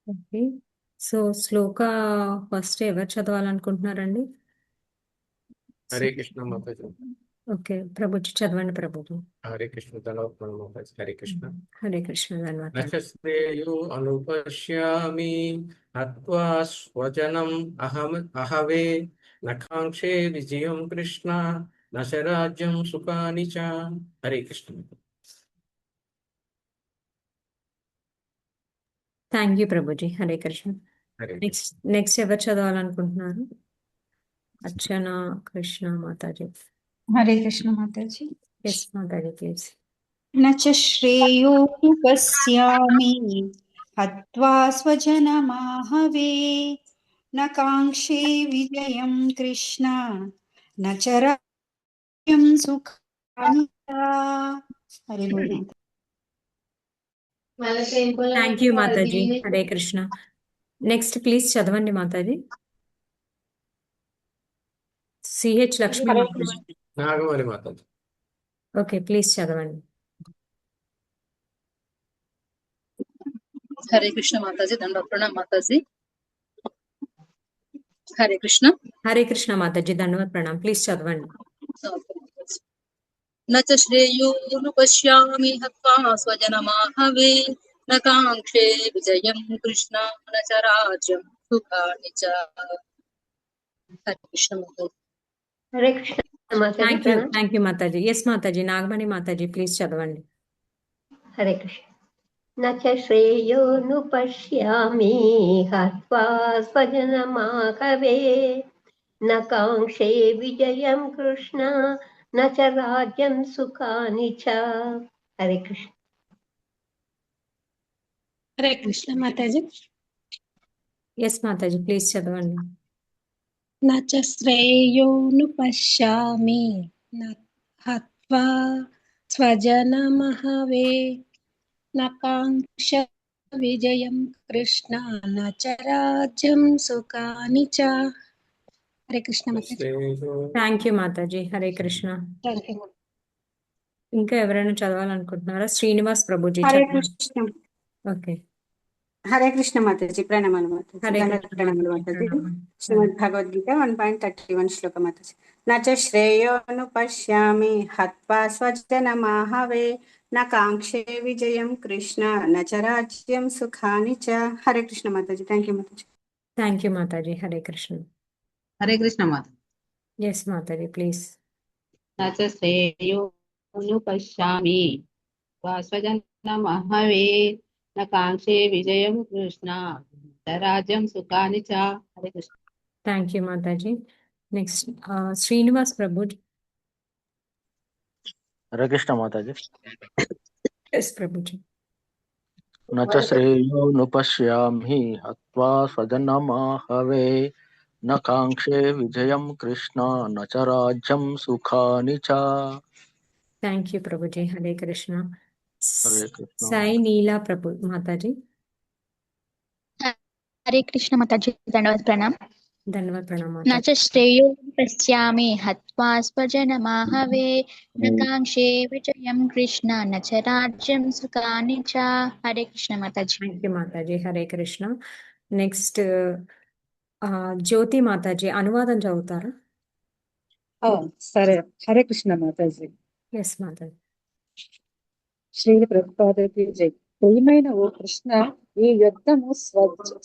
Okay. So శ్లోక first ఎవరు చదవాలనుకుంటున్నారండి? Hare Krishna Mataji. Okay, Prabhuji చదవండి ప్రభుజీ. హరే కృష్ణ ధన్యవాదాలు మాతాజీ. హరే కృష్ణ. హరే కృష్ణ ధన్యవాదాలు. నశ్రేయు అనుపశ్యామి హత్వా స్వజనం అహవే నకాంక్షే విజయం కృష్ణ నశరాజ్యం సుఖాని చ. Hare Krishna. Thank you Prabhuji. Hare Krishna. Hare next ఎవరు చదవాలనుకుంటున్నారు? అర్చన కృష్ణ మాతాజీ. హరే కృష్ణ మాతాజీ. ఎస్ మాతాజీ ప్లీజ్. నచ శ్రేయోపశ్యామి హత్వా స్వజనమాహవే న కాంక్షే విజయం కృష్ణ న చ రాజ్యం సుఖాని చ. హరి బోల్. థ్యాంక్ యూ మాతాజీ. హరే కృష్ణ. నెక్స్ట్ ప్లీజ్ చదవండి మాతాజీ. సిహెచ్ లక్ష్మీ మాతాజీ. నాగమణి మాతాజీ. ఓకే ప్లీజ్ చదవండి. హరే కృష్ణ మాతాజీ. దండవత్ ప్రణామ్ మాతాజీ. హరే కృష్ణ. హరే కృష్ణ మాతాజీ ధన్యవాద్ ప్రణామ్. ప్లీజ్ చదవండి. నచ శ్రేయోనుపశ్యామి హత్వా స్వజనమాహవే న కాంక్షే విజయం కృష్ణ న చ రాజ్యం సుఖాని చ. Hare Krishna Mataji. Hare Krishna Mataji. Thank you Mataji. Yes Mataji Nagamani Mataji please చదవండి. హరే కృష్ణ. నచ శ్రేయోనుపశ్యామి హత్వా స్వజనమాహవే న కాంక్షే విజయం కృష్ణ న చ రాజ్యం సుఖాని చ. హరే కృష్ణ. హరే కృష్ణ మాతాజీ. ఎస్ మాతాజీ ప్లీజ్ చదవండి. నచ శ్రేయోనుపశ్యామి హత్వా స్వజనమహవే న కాంక్ష విజయం కృష్ణ న చ రాజ్యం సుఖాని చ. హరే కృష్ణ మాతాజీ. థ్యాంక్ యూ మాతాజీ. హరే కృష్ణ. Thank you. ఇంకా ఎవరైనా చదవాలనుకుంటున్నారా? శ్రీనివాస్ ప్రభుజీ హరే చదవండి. కృష్ణ. ఓకే. హరే కృష్ణ మాతాజీ. ప్రణామాలు మాతాజీ. హరే దండవత్ కృష్ణ ప్రణామాలు మాతాజీ. ప్రణామం. శ్రీమద్ భగవద్గీత 1.31 శ్లోక మాతాజీ. నచ శ్రేయోనుపశ్యామి హత్వా స్వజనమాహవే న కాంక్షే విజయం కృష్ణ న చ రాజ్యం సుఖాని చ. హరే కృష్ణ మాతాజీ. థ్యాంక్ యూ మాతాజీ. థ్యాంక్ యూ మాతాజీ. హరే కృష్ణ. హరే కృష్ణ మాత. ఎస్ మాతాజీ ప్లీజ్. నచ శ్రేయోనుపశ్యామి స్వజనమహవే న కాంక్షే విజయం కృష్ణ రాజ్యం సుఖాని చ. Hare Krishna. Thank you Mataji. Next Srinivas Prabhuji. Hare Krishna మాతాజీ. ఎస్ ప్రభుజీ. నచ శ్రేయోనుపశ్యామి హత్వా స్వజనమాహవే న కాంక్షే విజయం కృష్ణ న చ రాజ్యం సుఖాని చ. Thank you Prabhuji. హరే కృష్ణ. హరే కృష్ణ. సాయి నీలా ప్రభు మాతాజీ. హరే కృష్ణ మాతాజీ. దండవత్ ప్రణామ్. ధన్యవాద్ ప్రణామ్ న మాతాజీ. చ శ్రేయోపశ్యామి హత్వా స్వజనమాహవే న కాంక్షే విజయం కృష్ణ న చ రాజ్యం సుఖాని చ. హరే కృష్ణ మాతాజీ. థ్యాంక్ యూ మాతాజీ. హరే కృష్ణ. నెక్స్ట్ జ్యోతి మాతాజీ అనువాదం చదువుతారా? సరే. హరే కృష్ణ మాతాజీ. ఎస్ మాతాజీ. శ్రీ ప్రభుపాదకి జై. ప్రియమైన ఓ కృష్ణ, ఈ యుద్ధము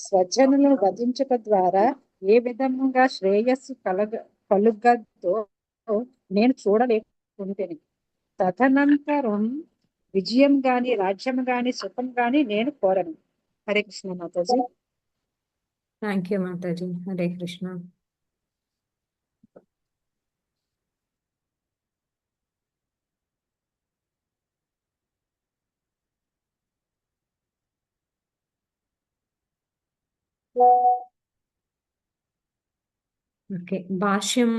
స్వజనులు వధించట ద్వారా ఏ విధముగా శ్రేయస్సు కలుగదో నేను చూడలేకుంటేని. తదనంతరం విజయం గాని రాజ్యం గాని సుఖం గాని నేను కోరను. హరే కృష్ణ మాతాజీ. థ్యాంక్ యూ మాతాజీ. హరే కృష్ణ. ఓకే, భాష్యం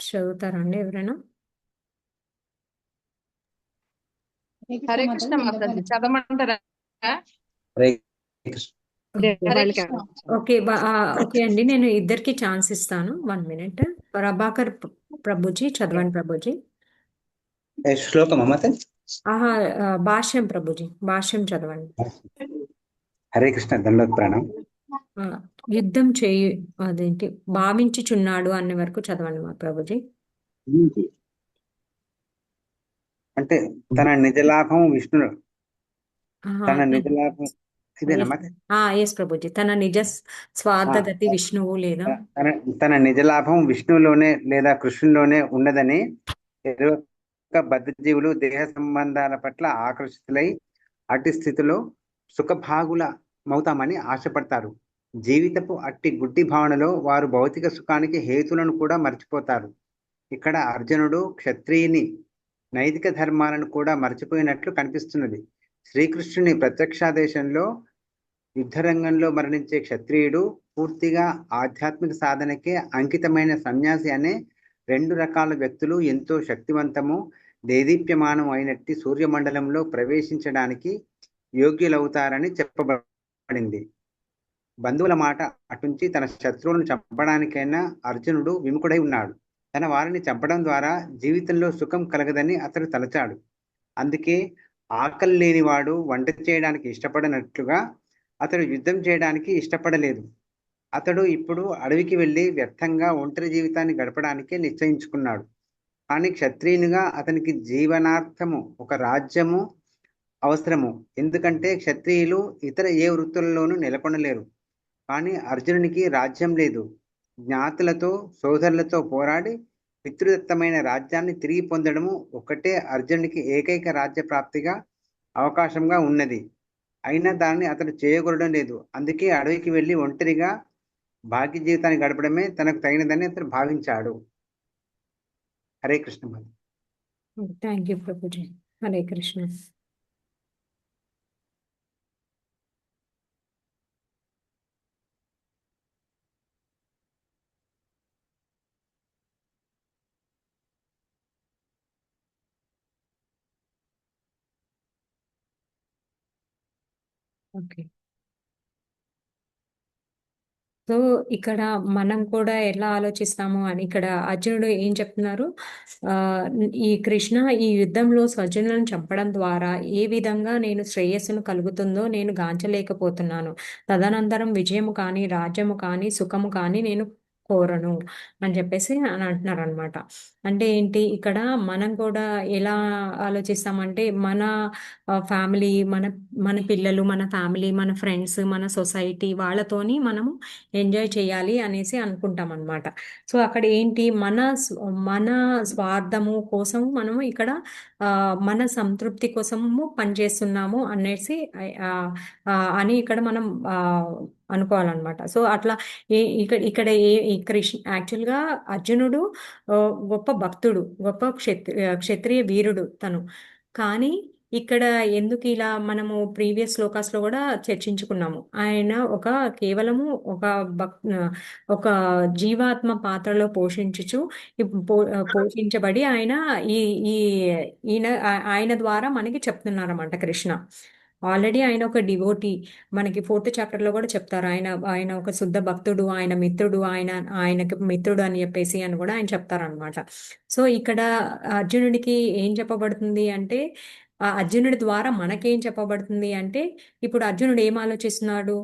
చదువుతారండి ఎవరైనా? హరే కృష్ణ మాతాజీ. చదవమంటారా? హరే కృష్ణ. ఓకే ఓకే అండి, నేను ఇద్దరికి ఛాన్స్ ఇస్తాను. 1 minute. ప్రభాకర్ ప్రభుజీ చదవండి ప్రభుజీ. శ్లోకమా మాతాజీ? భాష్యం ప్రభుజీ, భాష్యం చదవండి. హరే కృష్ణ దండోత్ ప్రణాం. ఆ, యుద్ధం చేయి అదేంటి భావించుచున్నాడు అనే వరకు చదవండి మా ప్రభుజీ. అంటే తన నిజ లాభం విష్ణు, ఆహా, తన నిజ లాభం ఇదేనా ఎస్ మరి? ఎస్ ప్రభుజీ, తన నిజ స్వార్థగతి విష్ణువు లేదా తన తన నిజ లాభం విష్ణువులోనే లేదా కృష్ణులోనే ఉన్నదని ఎరుక బద్ధజీవులు దేహ సంబంధాల పట్ల ఆకర్షితులై అట్టి స్థితిలో సుఖభాగుల మవుతామని ఆశపడతారు. జీవితపు అట్టి గుడ్డి భావనలో వారు భౌతిక సుఖానికి హేతులను కూడా మర్చిపోతారు. ఇక్కడ అర్జునుడు క్షత్రియుని నైతిక ధర్మాలను కూడా మర్చిపోయినట్లు కనిపిస్తున్నది. శ్రీకృష్ణుని ప్రత్యక్షాదేశంలో యుద్ధరంగంలో మరణించే క్షత్రియుడు పూర్తిగా ఆధ్యాత్మిక సాధనకే అంకితమైన సన్యాసి అనే రెండు రకాల వ్యక్తులు ఎంతో శక్తివంతము దేదీప్యమానం అయినట్టి సూర్యమండలంలో ప్రవేశించడానికి యోగ్యులవుతారని చెప్పబడింది. బంధువుల మాట అటుంచి తన శత్రువులను చంపడానికైనా అర్జునుడు విముఖుడై ఉన్నాడు. తన వారిని చంపడం ద్వారా జీవితంలో సుఖం కలగదని అతడు తలచాడు. అందుకే ఆకలి లేనివాడు వంట చేయడానికి ఇష్టపడనట్లుగా అతడు యుద్ధం చేయడానికి ఇష్టపడలేదు. అతడు ఇప్పుడు అడవికి వెళ్ళి వ్యర్థంగా ఒంటరి జీవితాన్ని గడపడానికే నిశ్చయించుకున్నాడు. కానీ క్షత్రియునిగా అతనికి జీవనార్థము ఒక రాజ్యము అవసరము. ఎందుకంటే క్షత్రియులు ఇతర ఏ వృత్తులలోనూ నెలకొనలేరు. కానీ అర్జునునికి రాజ్యం లేదు. జ్ఞాతులతో సోదరులతో పోరాడి పితృదత్తమైన రాజ్యాన్ని తిరిగి పొందడము ఒక్కటే అర్జునునికి ఏకైక రాజ్య ప్రాప్తిగా అవకాశంగా ఉన్నది. అయినా దాన్ని అతడు చేయకూడడం లేదు. అందుకే అడవికి వెళ్ళి ఒంటరిగా భాగ్య జీవితాన్ని గడపడమే తనకు తగినదని అతడు భావించాడు. Hare Krishna. Thank you Prabhuji. Hare Krishna. Okay, so ఇక్కడ మనం కూడా ఎలా ఆలోచిస్తాము అని ఇక్కడ అర్జునుడు ఏం చెప్తున్నారు, ఆ, ఈ కృష్ణ ఈ యుద్ధంలో స్వజనులను చంపడం ద్వారా ఏ విధంగా నేను శ్రేయస్సును కలుగుతుందో నేను గాంచలేకపోతున్నాను. తదనంతరం విజయము కానీ రాజ్యము కానీ సుఖము కానీ నేను కోరను అని చెప్పేసి అని అంటున్నారు అనమాట. అంటే ఏంటి ఇక్కడ మనం కూడా ఎలా ఆలోచిస్తామంటే మన ఫ్యామిలీ, మన మన పిల్లలు, మన ఫ్యామిలీ, మన ఫ్రెండ్స్, మన సొసైటీ వాళ్ళతోని మనము ఎంజాయ్ చేయాలి అనేసి అనుకుంటాం అనమాట. సో అక్కడ ఏంటి మన స్వార్థము కోసము మనము ఇక్కడ మన సంతృప్తి కోసము పనిచేస్తున్నాము అనేసి అని ఇక్కడ మనం అనుకోవాలన్నమాట. సో అట్లా ఇక్కడ ఈ కృష్ణ యాక్చువల్గా అర్జునుడు గొప్ప భక్తుడు, గొప్ప క్షత్రియ వీరుడు తను. కానీ ఇక్కడ ఎందుకు ఇలా మనము ప్రీవియస్ శ్లోకాస్లో కూడా చర్చించుకున్నాము. ఆయన కేవలము ఒక జీవాత్మ పాత్రలో పోషించబడి ఆయన ఈ ఆయన ద్వారా మనకి చెప్తున్నారన్నమాట కృష్ణ. ఆల్రెడీ ఆయన ఒక డివోటీ, మనకి 4th చాప్టర్లో కూడా చెప్తారు. ఆయన ఒక శుద్ధ భక్తుడు, ఆయన మిత్రుడు, ఆయనకి మిత్రుడు అని చెప్పేసి అని కూడా ఆయన చెప్తారనమాట. సో ఇక్కడ అర్జునుడికి ఏం చెప్పబడుతుంది అంటే, ఆ అర్జునుడి ద్వారా మనకేం చెప్పబడుతుంది అంటే, ఇప్పుడు అర్జునుడు ఏం ఆలోచిస్తున్నాడు,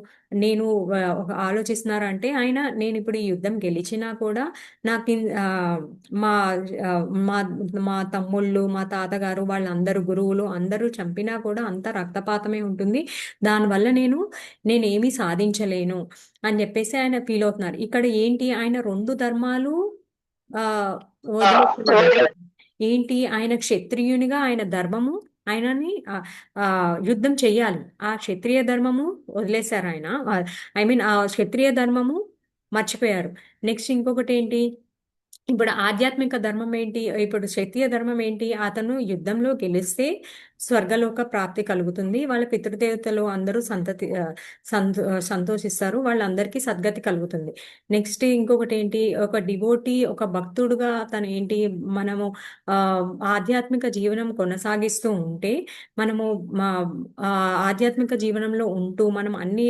ఆలోచిస్తున్నారు అంటే నేను ఇప్పుడు ఈ యుద్ధం గెలిచినా కూడా నాకు మా మా మా తమ్ముళ్ళు, మా తాతగారు, వాళ్ళందరూ గురువులు అందరూ చంపినా కూడా అంత రక్తపాతమే ఉంటుంది. దానివల్ల నేనేమీ సాధించలేను అని చెప్పేసి ఆయన ఫీల్ అవుతున్నారు. ఇక్కడ ఏంటి, ఆయన 2 ధర్మాలు వదిలేస్తున్నారు. ఏంటి, ఆయన క్షత్రియునిగా ఆయన ధర్మము ఆయనని యుద్ధం చెయ్యాలి. ఆ క్షత్రియ ధర్మము వదిలేశారు ఆయన. ఆ క్షత్రియ ధర్మము మర్చిపోయారు. నెక్స్ట్ ఇంకొకటి ఏంటి, ఇప్పుడు ఆధ్యాత్మిక ధర్మం ఏంటి, ఇప్పుడు క్షత్రియ ధర్మం ఏంటి, అతను యుద్ధంలో గెలిస్తే స్వర్గలోక ప్రాప్తి కలుగుతుంది, వాళ్ళ పితృదేవతలు అందరూ సంతోషిస్తారు, వాళ్ళందరికీ సద్గతి కలుగుతుంది. నెక్స్ట్ ఇంకొకటి ఏంటి, ఒక డివోటీ, ఒక భక్తుడుగా తను ఏంటి, మనము ఆధ్యాత్మిక జీవనం కొనసాగిస్తూ ఉంటే, మనము ఆధ్యాత్మిక జీవనంలో ఉంటూ మనం అన్ని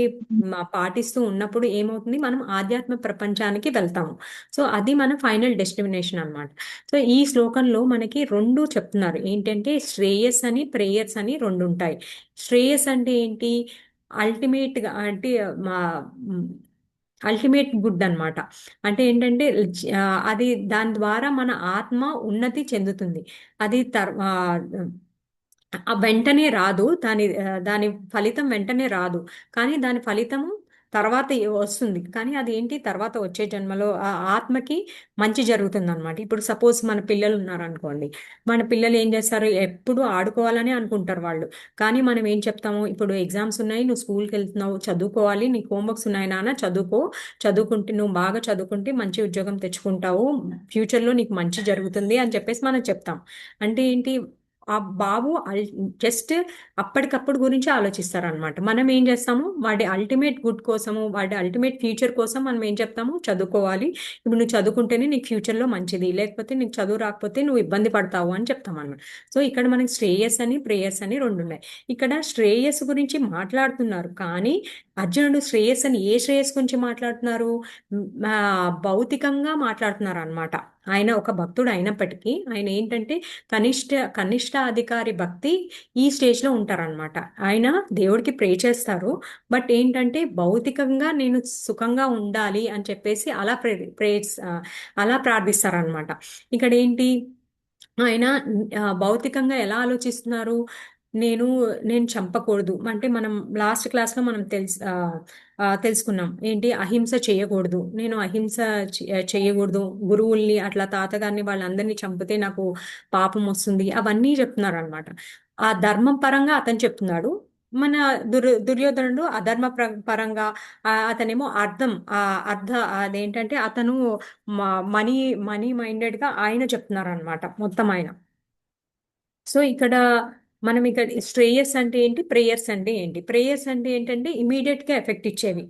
పాటిస్తూ ఉన్నప్పుడు ఏమవుతుంది, మనం ఆధ్యాత్మిక ప్రపంచానికి వెళ్తాము. సో అది మన ఫైనల్ డెస్టినేషన్ అన్నమాట. సో ఈ శ్లోకంలో మనకి 2 చెప్తున్నారు. ఏంటంటే శ్రేయస్ అని, ప్రేయర్స్ అని 2 ఉంటాయి. శ్రేయస్ అంటే ఏంటి, అల్టిమేట్గా అంటే మా అల్టిమేట్ గుడ్ అన్నమాట. అంటే ఏంటంటే అది దాని ద్వారా మన ఆత్మ ఉన్నతి చెందుతుంది. అది వెంటనే రాదు. దాని ఫలితం వెంటనే రాదు. కానీ దాని ఫలితము తర్వాత వస్తుంది. కానీ అది ఏంటి తర్వాత వచ్చే జన్మలో ఆ ఆత్మకి మంచి జరుగుతుందనమాట. ఇప్పుడు సపోజ్ మన పిల్లలు ఉన్నారనుకోండి. మన పిల్లలు ఏం చేస్తారు? ఎప్పుడు ఆడుకోవాలని అనుకుంటారు వాళ్ళు. కానీ మనం ఏం చెప్తాము? ఇప్పుడు ఎగ్జామ్స్ ఉన్నాయి, నువ్వు స్కూల్కి వెళ్తున్నావు, చదువుకోవాలి, నీకు హోంవర్క్స్ ఉన్నాయి నాన్న, చదువుకో, చదువుకుంటే నువ్వు బాగా చదువుకుంటే మంచి ఉద్యోగం తెచ్చుకుంటావు, ఫ్యూచర్లో నీకు మంచి జరుగుతుంది అని చెప్పేసి మనం చెప్తాం. అంటే ఏంటి? ఆ బాబు జస్ట్ అప్పటికప్పుడు గురించి ఆలోచిస్తారనమాట. మనం ఏం చేస్తాము? వాడి అల్టిమేట్ గుడ్ కోసము, వాడి అల్టిమేట్ ఫ్యూచర్ కోసం మనం ఏం చెప్తాము? చదువుకోవాలి, ఇప్పుడు నువ్వు చదువుకుంటేనే నీకు ఫ్యూచర్లో మంచిది, లేకపోతే నీకు చదువు రాకపోతే నువ్వు ఇబ్బంది పడతావు అని చెప్తాం అనమాట. సో ఇక్కడ మనకి శ్రేయస్ అని ప్రేయస్ అని రెండు ఉన్నాయి. ఇక్కడ శ్రేయస్ గురించి మాట్లాడుతున్నారు, కానీ అర్జునుడు శ్రేయస్ అని ఏ శ్రేయస్ గురించి మాట్లాడుతున్నారు? భౌతికంగా మాట్లాడుతున్నారు అనమాట. ఆయన ఒక భక్తుడు అయినప్పటికీ ఆయన ఏంటంటే కనిష్ట అధికారి భక్తి ఈ స్టేజ్లో ఉంటారనమాట. ఆయన దేవుడికి ప్రే చేస్తారు, బట్ ఏంటంటే భౌతికంగా నేను సుఖంగా ఉండాలి అని చెప్పేసి అలా ప్రార్థిస్తారనమాట. ఇక్కడ ఏంటి? ఆయన భౌతికంగా ఎలా ఆలోచిస్తున్నారు? నేను నేను చంపకూడదు అంటే మనం లాస్ట్ క్లాస్లో మనం తెలుసుకున్నాం ఏంటి? అహింస చేయకూడదు, నేను అహింస చేయకూడదు, గురువుల్ని అట్లా తాతగారిని వాళ్ళందరినీ చంపితే నాకు పాపం వస్తుంది, అవన్నీ చెప్తున్నారు అనమాట. ఆ ధర్మం పరంగా అతను చెప్తున్నాడు. మన దుర్యోధనుడు అధర్మ పరంగా అతనేమో అదేంటంటే అతను మనీ మనీ మైండెడ్గా ఆయన చెప్తున్నారు అనమాట మొత్తం ఆయన. సో ఇక్కడ మనం ఇక్కడ శ్రేయస్ అంటే ఏంటి, ప్రేయర్స్ అంటే ఏంటి? ప్రేయర్స్ అంటే ఏంటంటే ఇమీడియట్గా ఎఫెక్ట్ ఇచ్చేవి.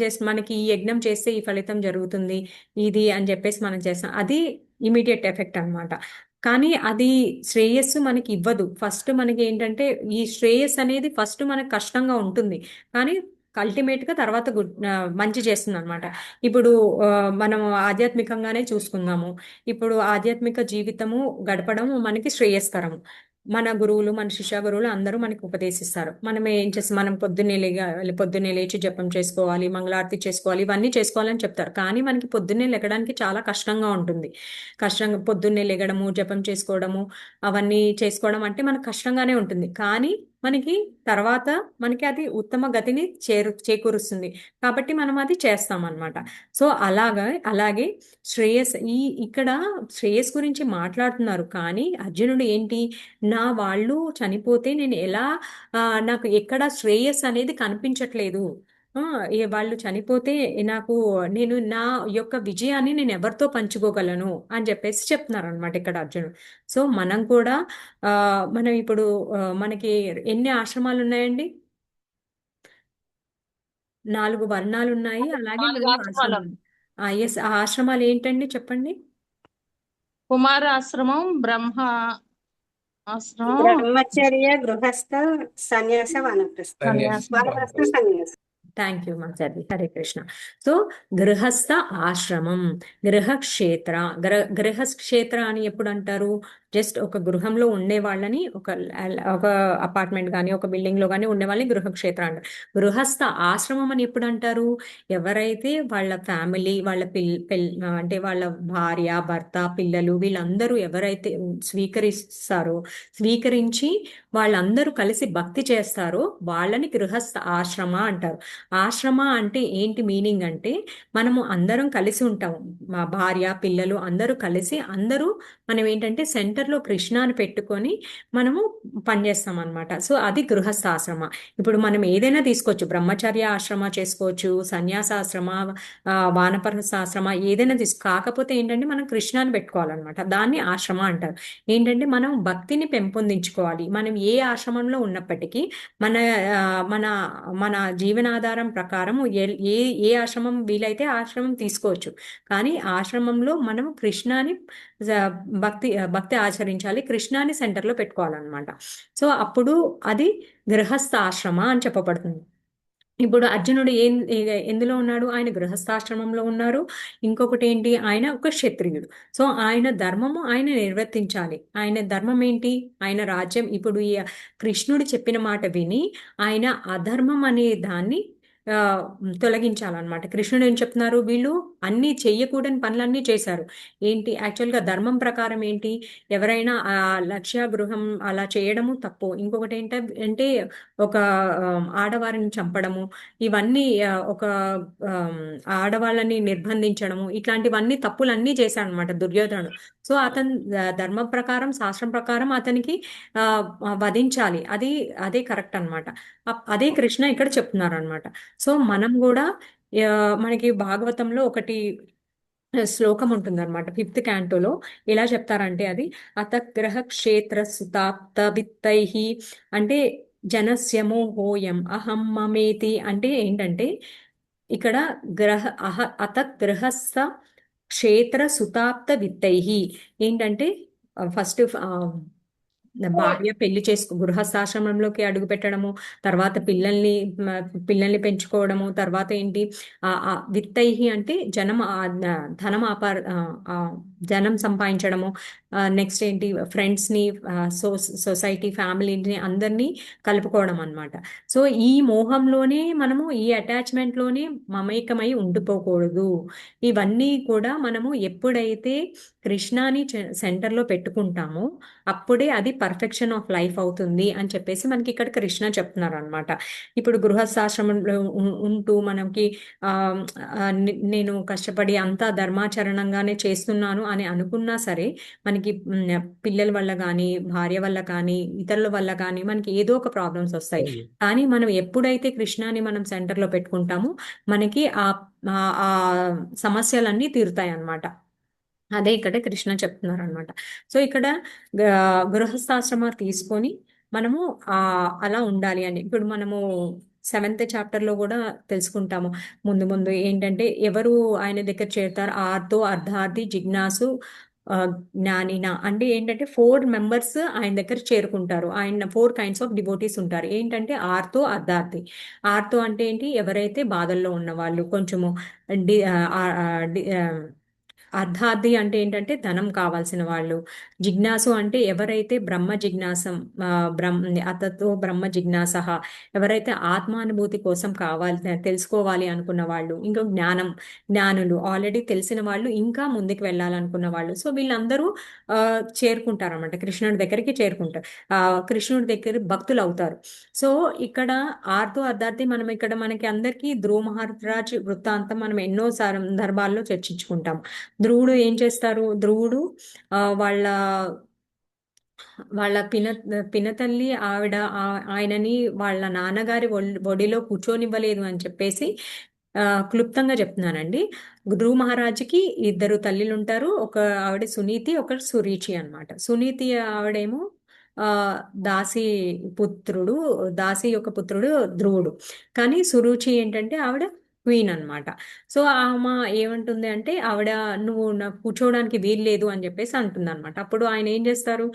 జస్ట్ మనకి ఈ యజ్ఞం చేస్తే ఈ ఫలితం జరుగుతుంది ఇది అని చెప్పేసి మనం చేస్తాం, అది ఇమీడియట్ ఎఫెక్ట్ అనమాట. కానీ అది శ్రేయస్సు మనకి ఇవ్వదు. ఫస్ట్ మనకి ఏంటంటే ఈ శ్రేయస్ అనేది ఫస్ట్ మనకు కష్టంగా ఉంటుంది, కానీ అల్టిమేట్గా తర్వాత మంచి చేస్తుంది అనమాట. ఇప్పుడు మనం ఆధ్యాత్మికంగానే చూసుకుందాము. ఇప్పుడు ఆధ్యాత్మిక జీవితము గడపడం మనకి శ్రేయస్కరము. మన గురువులు, మన శిష్య గురువులు అందరూ మనకి ఉపదేశిస్తారు. మనం ఏం చేస్తాం? మనం పొద్దున్నే లేచి జపం చేసుకోవాలి, మంగళారతి చేసుకోవాలి, ఇవన్నీ చేసుకోవాలని చెప్తారు. కానీ మనకి పొద్దున్నే లెగడానికి చాలా కష్టంగా ఉంటుంది. పొద్దున్నే లెగడము, జపం చేసుకోవడము, అవన్నీ చేసుకోవడం అంటే మనకు కష్టంగానే ఉంటుంది. కానీ మనకి తర్వాత మనకి అది ఉత్తమ గతిని చేకూరుస్తుంది. కాబట్టి మనం అది చేస్తాం అన్నమాట. సో అలాగే ఇక్కడ శ్రేయస్ గురించి మాట్లాడుతున్నారు, కానీ అర్జునుడు ఏంటి? నా వాళ్ళు చనిపోతే నేను ఎలా నాకు ఎక్కడ శ్రేయస్ అనేది కనిపించట్లేదు, వాళ్ళు చనిపోతే నేను నా యొక్క విజయాన్ని నేను ఎవరితో పంచుకోగలను అని చెప్పేసి చెప్తున్నారు అనమాట ఇక్కడ అర్జునుడు. సో మనం కూడా మనం ఇప్పుడు మనకి ఎన్ని ఆశ్రమాలు ఉన్నాయండి? 4 వర్ణాలు ఉన్నాయి, అలాగే 4 ఆశ్రమాలు. ఎస్, ఆ ఆశ్రమాలు ఏంటండి చెప్పండి? కుమార ఆశ్రమం, బ్రహ్మ ఆశ్రమం, బ్రహ్మచర్య, గృహస్థ, సన్యాస, వానప్రస్థ. వానప్రస్థ, సన్యాసం. థ్యాంక్ యూ మాచారి. హరే కృష్ణ. సో గృహస్థ ఆశ్రమం, గృహక్షేత్ర అని ఎప్పుడు అంటారు? జస్ట్ ఒక గృహంలో ఉండే వాళ్ళని, ఒక అపార్ట్మెంట్ కానీ ఒక బిల్డింగ్లో కానీ ఉండే వాళ్ళని గృహక్షేత్ర అంటారు. గృహస్థ ఆశ్రమం అని ఎప్పుడు అంటారు? ఎవరైతే వాళ్ళ ఫ్యామిలీ, వాళ్ళ అంటే వాళ్ళ భార్య, భర్త, పిల్లలు వీళ్ళందరూ ఎవరైతే స్వీకరించి వాళ్ళందరూ కలిసి భక్తి చేస్తారో వాళ్ళని గృహస్థ ఆశ్రమ అంటారు. ఆశ్రమ అంటే ఏంటి మీనింగ్ అంటే మనము అందరం కలిసి ఉంటాము, మా భార్య, పిల్లలు అందరూ కలిసి, మనం ఏంటంటే సెంటర్లో కృష్ణాన్ని పెట్టుకొని మనము పనిచేస్తాం అనమాట. సో అది గృహస్థ ఆశ్రమ. ఇప్పుడు మనం ఏదైనా తీసుకోవచ్చు, బ్రహ్మచర్య ఆశ్రమ చేసుకోవచ్చు, సన్యాసాశ్రమ, వానప్రస్థాశ్రమ, ఏదైనా కాకపోతే ఏంటంటే మనం కృష్ణాన్ని పెట్టుకోవాలన్నమాట. దాన్ని ఆశ్రమ అంటారు. ఏంటంటే మనం భక్తిని పెంపొందించుకోవాలి. మనం ఏ ఆశ్రమంలో ఉన్నప్పటికీ మన మన మన జీవనాధారం ప్రకారం ఏ ఆశ్రమం వీలైతే ఆశ్రమం తీసుకోవచ్చు, కానీ ఆశ్రమంలో మనం కృష్ణాని భక్తి ఆచరించాలి, కృష్ణాని సెంటర్లో పెట్టుకోవాలన్నమాట. సో అప్పుడు అది గృహస్థ ఆశ్రమ అని చెప్పబడుతుంది. ఇప్పుడు అర్జునుడు ఎందులో ఉన్నాడు? ఆయన గృహస్థాశ్రమంలో ఉన్నారు. ఇంకొకటి ఏంటి? ఆయన ఒక క్షత్రియుడు. సో ఆయన ధర్మము ఆయన నిర్వర్తించాలి. ఆయన ధర్మం ఏంటి? ఆయన రాజ్యం. ఇప్పుడు ఈ కృష్ణుడు చెప్పిన మాట విని ఆయన అధర్మం అనే దాన్ని ఆ, తొలగించాలన్నమాట. కృష్ణుడు ఏం చెప్తున్నారు? వీళ్ళు అన్ని చెయ్యకూడని పనులన్నీ చేశారు. ఏంటి యాక్చువల్గా ధర్మం ప్రకారం ఏంటి? ఎవరైనా ఆ లక్ష్య గృహం అలా చేయడము తప్పు. ఇంకొకటి అంటే ఒక ఆడవారిని చంపడము, ఇవన్నీ ఒక ఆమ్, ఆడవాళ్ళని నిర్బంధించడము, ఇట్లాంటివన్నీ తప్పులన్నీ చేశాడనమాట దుర్యోధనుడు. సో అతను ధర్మ ప్రకారం శాస్త్రం ప్రకారం అతనికి ఆ, వధించాలి. అదే కరెక్ట్ అన్నమాట. అదే కృష్ణ ఇక్కడ చెప్తున్నారు అనమాట. సో మనం కూడా ఆ, మనకి భాగవతంలో ఒకటి శ్లోకం ఉంటుందన్నమాట. 5th క్యాంటోలో ఎలా చెప్తారంటే అది అతగ్రహ క్షేత్ర సుతాప్త విత్తైః అంటే జనస్య మోహోయం అహం మమేతి అంటే ఏంటంటే ఇక్కడ అతగ్రహస్థ క్షేత్ర సుతాప్త విత్తైః ఏంటంటే ఫస్ట్ భార్య పెళ్లి గృహస్థాశ్రమంలోకి అడుగు పెట్టడము, తర్వాత పిల్లల్ని పెంచుకోవడము, తర్వాత ఏంటి విత్తైహి అంటే ధనం ధనం సంపాదించడము, నెక్స్ట్ ఏంటి ఫ్రెండ్స్ని, సొసైటీ, ఫ్యామిలీని అందరినీ కలుపుకోవడం అన్నమాట. సో ఈ మోహంలోనే మనము ఈ అటాచ్మెంట్లోనే మమేకమై ఉండిపోకూడదు. ఇవన్నీ కూడా మనము ఎప్పుడైతే కృష్ణాని సెంటర్లో పెట్టుకుంటామో అప్పుడే అది పర్ఫెక్షన్ ఆఫ్ లైఫ్ అవుతుంది అని చెప్పేసి మనకి ఇక్కడ కృష్ణ చెప్తున్నారు అనమాట. ఇప్పుడు గృహస్థాశ్రమంలో ఉంటూ మనకి నేను కష్టపడి అంతా ధర్మాచరణంగానే చేస్తున్నాను అని అనుకున్నా సరే మనకి పిల్లల వల్ల కానీ, భార్య వల్ల కానీ, ఇతరుల వల్ల కానీ మనకి ఏదో ఒక ప్రాబ్లమ్స్ వస్తాయి. కానీ మనం ఎప్పుడైతే కృష్ణాని మనం సెంటర్లో పెట్టుకుంటామో మనకి ఆ సమస్యలన్నీ తీరుతాయి అన్నమాట. అదే ఇక్కడ కృష్ణ చెప్తున్నారు అనమాట. సో ఇక్కడ గృహస్థాశ్రమ తీసుకొని మనము అలా ఉండాలి అని ఇప్పుడు మనము 7th చాప్టర్లో కూడా తెలుసుకుంటాము. ముందు ఏంటంటే ఎవరు ఆయన దగ్గర చేరుతారు? ఆర్తో, అర్ధార్థి, జిజ్ఞాసు, జ్ఞానిన అంటే ఏంటంటే 4 మెంబర్స్ ఆయన దగ్గర చేరుకుంటారు. ఆయన 4 కైండ్స్ ఆఫ్ డివోటీస్ ఉంటారు. ఏంటంటే ఆర్తో, అర్ధార్థి. ఆర్తో అంటే ఏంటి? ఎవరైతే బాధల్లో ఉన్న వాళ్ళు, కొంచెము అర్ధార్థి అంటే ఏంటంటే ధనం కావాల్సిన వాళ్ళు. జిజ్ఞాసు అంటే ఎవరైతే బ్రహ్మ జిజ్ఞాసం అతతో బ్రహ్మ జిజ్ఞాస ఎవరైతే ఆత్మానుభూతి కోసం తెలుసుకోవాలి అనుకున్న వాళ్ళు. ఇంకా జ్ఞానులు ఆల్రెడీ తెలిసిన వాళ్ళు, ఇంకా ముందుకు వెళ్ళాలనుకున్న వాళ్ళు. సో వీళ్ళందరూ చేరుకుంటారు అన్నమాట, కృష్ణుడి దగ్గరికి చేరుకుంటారు. కృష్ణుడి దగ్గర భక్తులు అవుతారు. సో ఇక్కడ ఆర్తో అర్ధార్థి మనకి అందరికీ ధ్రువ మహారాజ్ వృత్తాంతం మనం ఎన్నో సందర్భాల్లో చర్చించుకుంటాం. ధ్రువుడు ఏం చేస్తారు? ధ్రువుడు వాళ్ళ పినతల్లి ఆయనని వాళ్ళ నాన్నగారి ఒడిలో కూర్చోనివ్వలేదు అని చెప్పేసి క్లుప్తంగా చెప్తున్నానండి. ధ్రువ మహారాజుకి 2 తల్లిలు ఉంటారు. ఒక ఆవిడ సునీతి, ఒక సురీచి అన్నమాట. సునీతి ఆవిడేమో దాసి యొక్క పుత్రుడు ధ్రువుడు. కానీ సురుచి ఏంటంటే ఆవిడ క్వీన్ అన్నమాట. సో ఆమె ఏమంటుంది అంటే ఆవిడ నువ్వు నాకు కూర్చోవడానికి వీలు లేదు అని చెప్పేసి అంటుంది అనమాట. అప్పుడు ఆయన ఏం చేస్తారు?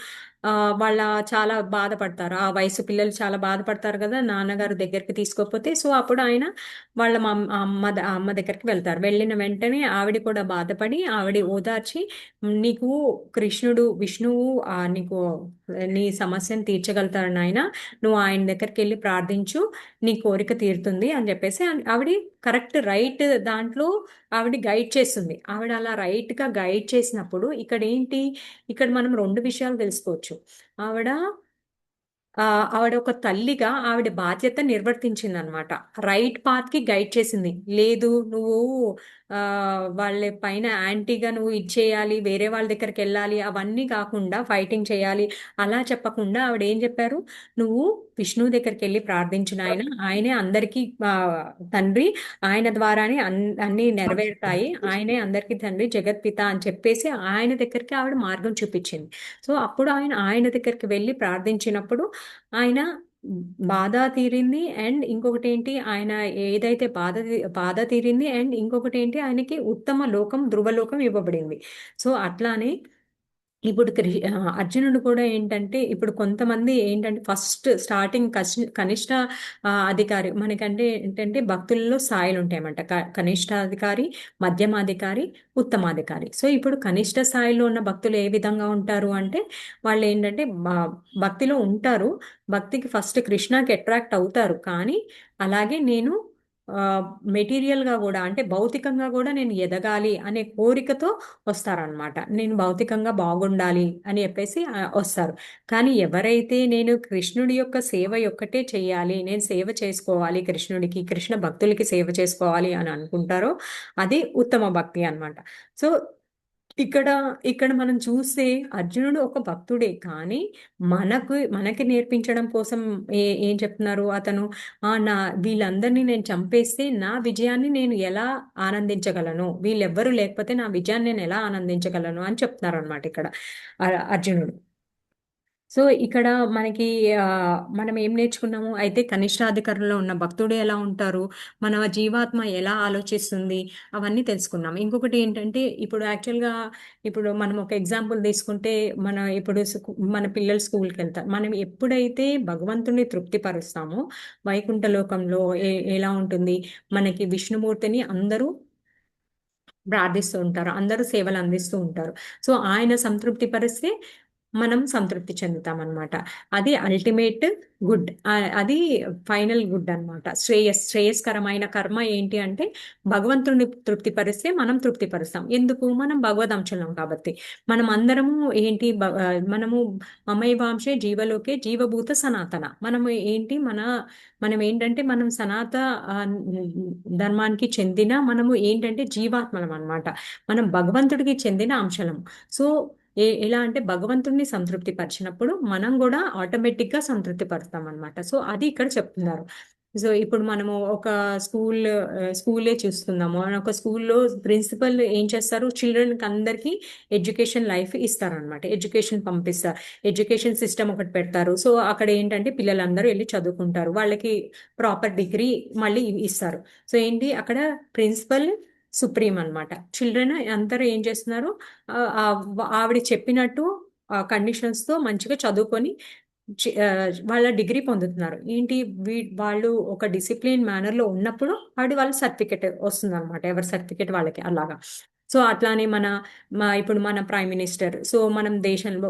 వాళ్ళ చాలా బాధపడతారు. ఆ వయసు పిల్లలు చాలా బాధపడతారు కదా నాన్నగారు దగ్గరికి తీసుకోకపోతే. సో అప్పుడు ఆయన వాళ్ళ అమ్మ దగ్గరికి వెళ్తారు. వెళ్ళిన వెంటనే ఆవిడ కూడా బాధపడి ఆవిడ ఓదార్చి నీకు విష్ణువు నీకు నీ సమస్యను తీర్చగలుగుతారు నాయన, నువ్వు ఆయన దగ్గరికి వెళ్ళి ప్రార్థించు, నీ కోరిక తీరుతుంది అని చెప్పేసి ఆవిడ కరెక్ట్ రైట్ దాంట్లో ఆవిడ గైడ్ చేస్తుంది. ఆవిడ అలా రైట్గా గైడ్ చేసినప్పుడు ఇక్కడ మనం 2 విషయాలు తెలుసుకోవచ్చు. ఆవిడ ఒక తల్లిగా ఆవిడ బాధ్యత నిర్వర్తించింది అనమాట. రైట్ పాత్ కి గైడ్ చేసింది. లేదు నువ్వు వాళ్ళ పైన యాంటీగా నువ్వు ఇచ్చేయాలి, వేరే వాళ్ళ దగ్గరికి వెళ్ళాలి, అవన్నీ కాకుండా ఫైటింగ్ చేయాలి అలా చెప్పకుండా ఆవిడ ఏం చెప్పారు? నువ్వు విష్ణువు దగ్గరికి వెళ్ళి ప్రార్థించిన ఆయనే అందరికీ తండ్రి, ఆయన ద్వారానే అన్ని నెరవేరుతాయి, ఆయనే అందరికీ తండ్రి, జగత్పిత అని చెప్పేసి ఆయన దగ్గరికి ఆవిడ మార్గం చూపించింది. సో అప్పుడు ఆయన దగ్గరికి వెళ్ళి ప్రార్థించినప్పుడు ఆయన బాధ తీరింది. అండ్ ఇంకొకటి ఏంటి, ఆయన ఏదైతే బాధ తీరింది. అండ్ ఇంకొకటి ఏంటి, ఆయనకి ఉత్తమ లోకం, ధ్రువలోకం ఇవ్వబడింది. సో అట్లానే ఇప్పుడు అర్జునుడు కూడా ఏంటంటే ఇప్పుడు కొంతమంది ఏంటంటే ఫస్ట్ స్టార్టింగ్ కనిష్ట అధికారి మనకంటే ఏంటంటే భక్తులలో స్థాయిలు ఉంటాయన్నమాట. కనిష్టాధికారి, మధ్యమాధికారి, ఉత్తమాధికారి. సో ఇప్పుడు కనిష్ట స్థాయిలో ఉన్న భక్తులు ఏ విధంగా ఉంటారు అంటే వాళ్ళు ఏంటంటే భక్తిలో ఉంటారు. భక్తికి ఫస్ట్ కృష్ణకి అట్రాక్ట్ అవుతారు. కానీ అలాగే నేను మెటీరియల్గా కూడా అంటే భౌతికంగా కూడా నేను ఎదగాలి అనే కోరికతో వస్తారనమాట. నేను భౌతికంగా బాగుండాలి అని చెప్పేసి వస్తారు. కానీ ఎవరైతే నేను కృష్ణుడి యొక్క సేవ ఒక్కటే చేయాలి, నేను సేవ చేసుకోవాలి కృష్ణుడికి, కృష్ణ భక్తులకి సేవ చేసుకోవాలి అని అనుకుంటారో అది ఉత్తమ భక్తి అన్నమాట. సో ఇక్కడ ఇక్కడ మనం చూస్తే అర్జునుడు ఒక భక్తుడే. కానీ మనకి నేర్పించడం కోసం ఏం చెప్తున్నారు అతను, నా వీళ్ళందరినీ నేను చంపేస్తే నా విజయాన్ని నేను ఎలా ఆనందించగలను, వీళ్ళెవ్వరూ లేకపోతే నా విజయాన్ని నేను ఎలా ఆనందించగలను అని చెప్తున్నారు అనమాట ఇక్కడ అర్జునుడు. సో ఇక్కడ మనకి మనం ఏం నేర్చుకున్నాము అయితే కనిష్టాధికారంలో ఉన్న భక్తుడు ఎలా ఉంటారు, మన జీవాత్మ ఎలా ఆలోచిస్తుంది, అవన్నీ తెలుసుకున్నాం. ఇంకొకటి ఏంటంటే ఇప్పుడు యాక్చువల్గా ఇప్పుడు మనం ఒక ఎగ్జాంపుల్ తీసుకుంటే ఇప్పుడు మన పిల్లలు స్కూల్కి వెళ్తారు. మనం ఎప్పుడైతే భగవంతుని తృప్తిపరుస్తామో వైకుంఠ లోకంలో ఎలా ఉంటుంది, మనకి విష్ణుమూర్తిని అందరూ ప్రార్థిస్తూ ఉంటారు, అందరూ సేవలు అందిస్తూ ఉంటారు. సో ఆయన సంతృప్తి పరిస్తే మనం సంతృప్తి చెందుతాం అనమాట. అది అల్టిమేట్ గుడ్, అది ఫైనల్ గుడ్ అనమాట. శ్రేయస్కరమైన కర్మ ఏంటి అంటే భగవంతుడిని తృప్తిపరిస్తే మనం తృప్తిపరుస్తాం. ఎందుకు? మనం భగవదంశలం కాబట్టి. మనం అందరము ఏంటి మనము మమైవాంశే జీవలోకే జీవభూత సనాతన. మనము ఏంటి మనం ఏంటంటే మనం సనాత ధర్మానికి చెందిన మనము ఏంటంటే జీవాత్మలం అనమాట. మనం భగవంతుడికి చెందిన అంశలం. సో ఎలా అంటే భగవంతుడిని సంతృప్తి పరిచినప్పుడు మనం కూడా ఆటోమేటిక్గా సంతృప్తి పడతాం అనమాట. సో అది ఇక్కడ చెప్తున్నారు. సో ఇప్పుడు మనము ఒక స్కూలే చూస్తున్నాము. ఒక స్కూల్లో ప్రిన్సిపల్ ఏం చేస్తారు, చిల్డ్రన్కి అందరికీ ఎడ్యుకేషన్ లైఫ్ ఇస్తారనమాట. ఎడ్యుకేషన్ పంపిస్తారు, ఎడ్యుకేషన్ సిస్టమ్ ఒకటి పెడతారు. సో అక్కడ ఏంటంటే పిల్లలందరూ వెళ్ళి చదువుకుంటారు, వాళ్ళకి ప్రాపర్ డిగ్రీ మళ్ళీ ఇస్తారు. సో ఏంటి అక్కడ ప్రిన్సిపల్ సుప్రీం అనమాట. చిల్డ్రన్ అందరూ ఏం చేస్తున్నారు, ఆవిడ చెప్పినట్టు కండిషన్స్తో మంచిగా చదువుకొని వాళ్ళ డిగ్రీ పొందుతున్నారు. ఏంటి వాళ్ళు ఒక డిసిప్లిన్ మేనర్లో ఉన్నప్పుడు వాళ్ళ సర్టిఫికెట్ వస్తుంది అనమాట. ఎవరి సర్టిఫికెట్ వాళ్ళకి అలాగా. సో అట్లానే ఇప్పుడు మన ప్రైమ్ మినిస్టర్, సో మనం దేశంలో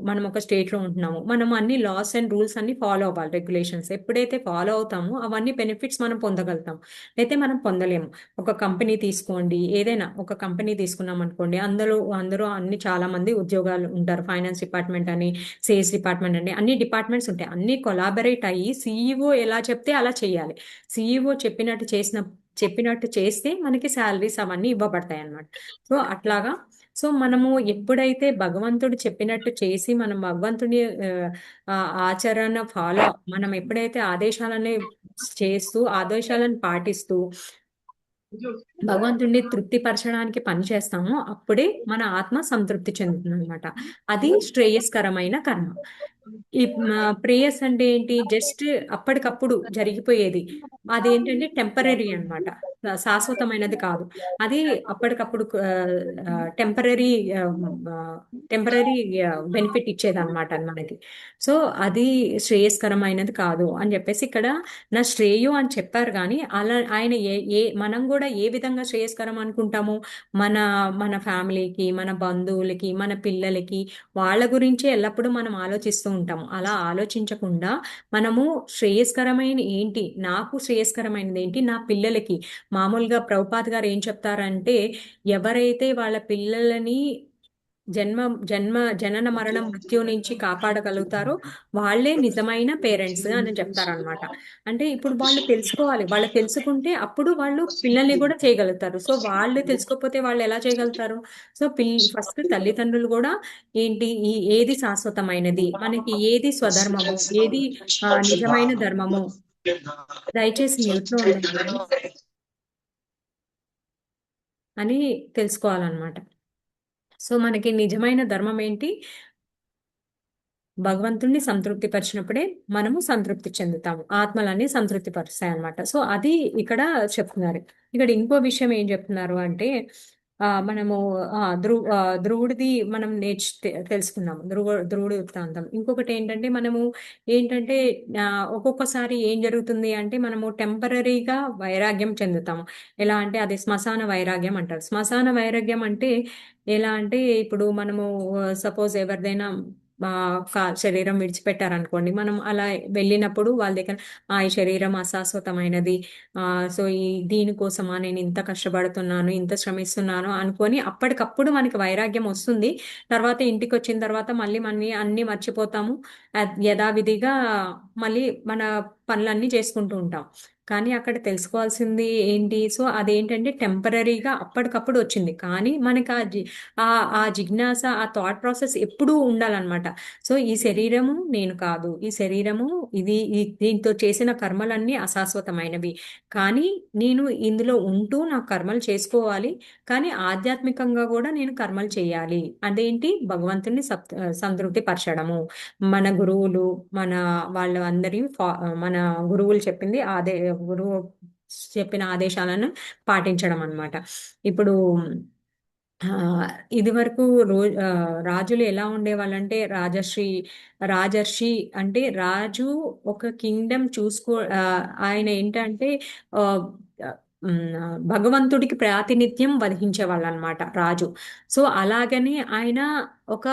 మనం ఒక స్టేట్లో ఉంటున్నాము, మనం అన్ని లాస్ అండ్ రూల్స్ అన్ని ఫాలో అవ్వాలి, రెగ్యులేషన్స్ ఎప్పుడైతే ఫాలో అవుతామో అవన్నీ బెనిఫిట్స్ మనం పొందగలుగుతాం. అయితే మనం పొందలేము. ఒక కంపెనీ తీసుకోండి, ఏదైనా ఒక కంపెనీ తీసుకున్నాం అనుకోండి, అందరూ అన్ని చాలా మంది ఉద్యోగాలు ఉంటారు. ఫైనాన్స్ డిపార్ట్మెంట్ అని, సేల్స్ డిపార్ట్మెంట్ అని, అన్ని డిపార్ట్మెంట్స్ ఉంటాయి. అన్ని కొలాబరేట్ అయ్యి సిఇఓ ఎలా చెప్తే అలా చేయాలి. సిఇఓ చెప్పినట్టు చేస్తే మనకి శాలరీస్ అవన్నీ ఇవ్వబడతాయి అన్నమాట. సో అట్లాగా సో మనము ఎప్పుడైతే భగవంతుడు చెప్పినట్టు చేసి మనం భగవంతుడి ఆచరణ మనం ఎప్పుడైతే ఆదేశాలని చేస్తూ ఆదేశాలను పాటిస్తూ భగవంతుడిని తృప్తిపరచడానికి పని చేస్తామో అప్పుడే మన ఆత్మ సంతృప్తి చెందుతుంది అనమాట. అది శ్రేయస్కరమైన కర్మ. ఈ ప్రేయస్ అంటే ఏంటి, జస్ట్ అప్పటికప్పుడు జరిగిపోయేది. అదేంటంటే టెంపరీ అన్నమాట, శాశ్వతమైనది కాదు. అది అప్పటికప్పుడు టెంపరీ బెనిఫిట్ ఇచ్చేది అనమాట మనకి. సో అది శ్రేయస్కరమైనది కాదు అని చెప్పేసి ఇక్కడ నా శ్రేయు అని చెప్పారు. కానీ అలా ఆయన మనం కూడా ఏ విధంగా శ్రేయస్కరం అనుకుంటాము, మన మన ఫ్యామిలీకి, మన బంధువులకి, మన పిల్లలకి, వాళ్ళ గురించే ఎల్లప్పుడూ మనం ఆలోచిస్తూ ఉంటాము. అలా ఆలోచించకుండా మనము శ్రేయస్కరమైన ఏంటి, నాకు శ్రేయస్కరమైనది ఏంటి, నా పిల్లలకి. మామూలుగా ప్రభుపాద్ గారు ఏం చెప్తారంటే ఎవరైతే వాళ్ళ పిల్లలని జనన మరణం మృత్యు నుంచి కాపాడగలుగుతారో వాళ్ళే నిజమైన పేరెంట్స్ అని చెప్తారనమాట. అంటే ఇప్పుడు వాళ్ళు తెలుసుకోవాలి, వాళ్ళు తెలుసుకుంటే అప్పుడు వాళ్ళు పిల్లల్ని కూడా చేయగలుగుతారు. సో వాళ్ళు తెలుసుకోకపోతే వాళ్ళు ఎలా చేయగలుగుతారు? సో ఫస్ట్ తల్లిదండ్రులు కూడా ఏంటి, ఏది శాశ్వతమైనది, మనకి ఏది స్వధర్మము, ఏది నిజమైన ధర్మము. దయచేసి మ్యూట్లో ఉండండి అని తెలుసుకోవాలన్నమాట. సో మనకి నిజమైన ధర్మం ఏంటి, భగవంతుణ్ణి సంతృప్తి పరిచినప్పుడే మనము సంతృప్తి చెందుతాము, ఆత్మలన్నీ సంతృప్తి పరుస్తాయి అన్నమాట. సో అది ఇక్కడ చెప్తున్నారు. ఇక్కడ ఇంకో విషయం ఏం చెప్తున్నారు అంటే మనము ధ్రువుడిది మనం తెలుసుకున్నాము. ధ్రువుడి వృత్తాంతం. ఇంకొకటి ఏంటంటే మనము ఏంటంటే ఒక్కొక్కసారి ఏం జరుగుతుంది అంటే మనము టెంపరరీగా వైరాగ్యం చెందుతాము. ఎలా అంటే అది శ్మశాన వైరాగ్యం అంటారు. శ్మశాన వైరాగ్యం అంటే ఎలా అంటే ఇప్పుడు మనము సపోజ్ ఎవరిదైనా శరీరం విడిచిపెట్టారనుకోండి, మనం అలా వెళ్ళినప్పుడు వాళ్ళ దగ్గర ఈ శరీరం అశాశ్వతమైనది, సో దీనికోసమా నేను ఇంత కష్టపడుతున్నాను, ఇంత శ్రమిస్తున్నాను అనుకొని అప్పటికప్పుడు మనకి వైరాగ్యం వస్తుంది. తర్వాత ఇంటికి వచ్చిన తర్వాత మళ్ళీ అన్ని మర్చిపోతాము. యథావిధిగా మళ్ళీ మన పనులన్నీ చేసుకుంటూ ఉంటాం. కానీ అక్కడ తెలుసుకోవాల్సింది ఏంటి, సో అదేంటంటే టెంపరరీగా అప్పటికప్పుడు వచ్చింది. కానీ మనకి ఆ జిజ్ఞాస, ఆ థాట్ ప్రాసెస్ ఎప్పుడూ ఉండాలన్నమాట. సో ఈ శరీరము నేను కాదు, ఈ శరీరము దీంతో చేసిన కర్మలన్నీ అశాశ్వతమైనవి, కానీ నేను ఇందులో ఉంటూ నా కర్మలు చేసుకోవాలి, కానీ ఆధ్యాత్మికంగా కూడా నేను కర్మలు చేయాలి. అదేంటి, భగవంతుని సంతృప్తి పరచడము. మన గురువులు మన గురువులు చెప్పింది గురువు చెప్పిన ఆదేశాలను పాటించడం అన్నమాట. ఇప్పుడు ఇది వరకు రాజులు ఎలా ఉండేవాళ్ళంటే రాజర్షి అంటే రాజు ఒక కింగ్డమ్ ఆయన ఏంటంటే ఆ, భగవంతుడికి ప్రాతినిధ్యం వహించే వాళ్ళు అనమాట రాజు. సో అలాగని ఆయన ఒక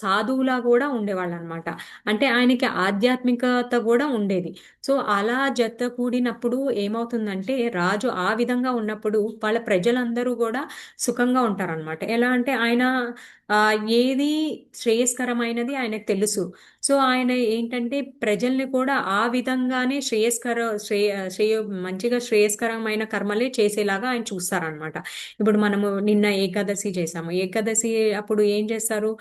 సాధువులా కూడా ఉండేవాళ్ళు అనమాట. అంటే ఆయనకి ఆధ్యాత్మికత కూడా ఉండేది. సో అలా జత కూడినప్పుడు ఏమవుతుందంటే రాజు ఆ విధంగా ఉన్నప్పుడు వాళ్ళ ప్రజలందరూ కూడా సుఖంగా ఉంటారనమాట. ఎలా అంటే ఆయన ఏది శ్రేయస్కరమైనది ఆయనకు తెలుసు. సో ఆయన ఏంటంటే ప్రజల్ని కూడా ఆ విధంగానే మంచిగా శ్రేయస్కరమైన కర్మలే చేసేలాగా ఆయన చూస్తారనమాట. ఇప్పుడు మనము నిన్న ఏకాదశి చేసాము. ఏకాదశి అప్పుడు ఏం చేస్తారు,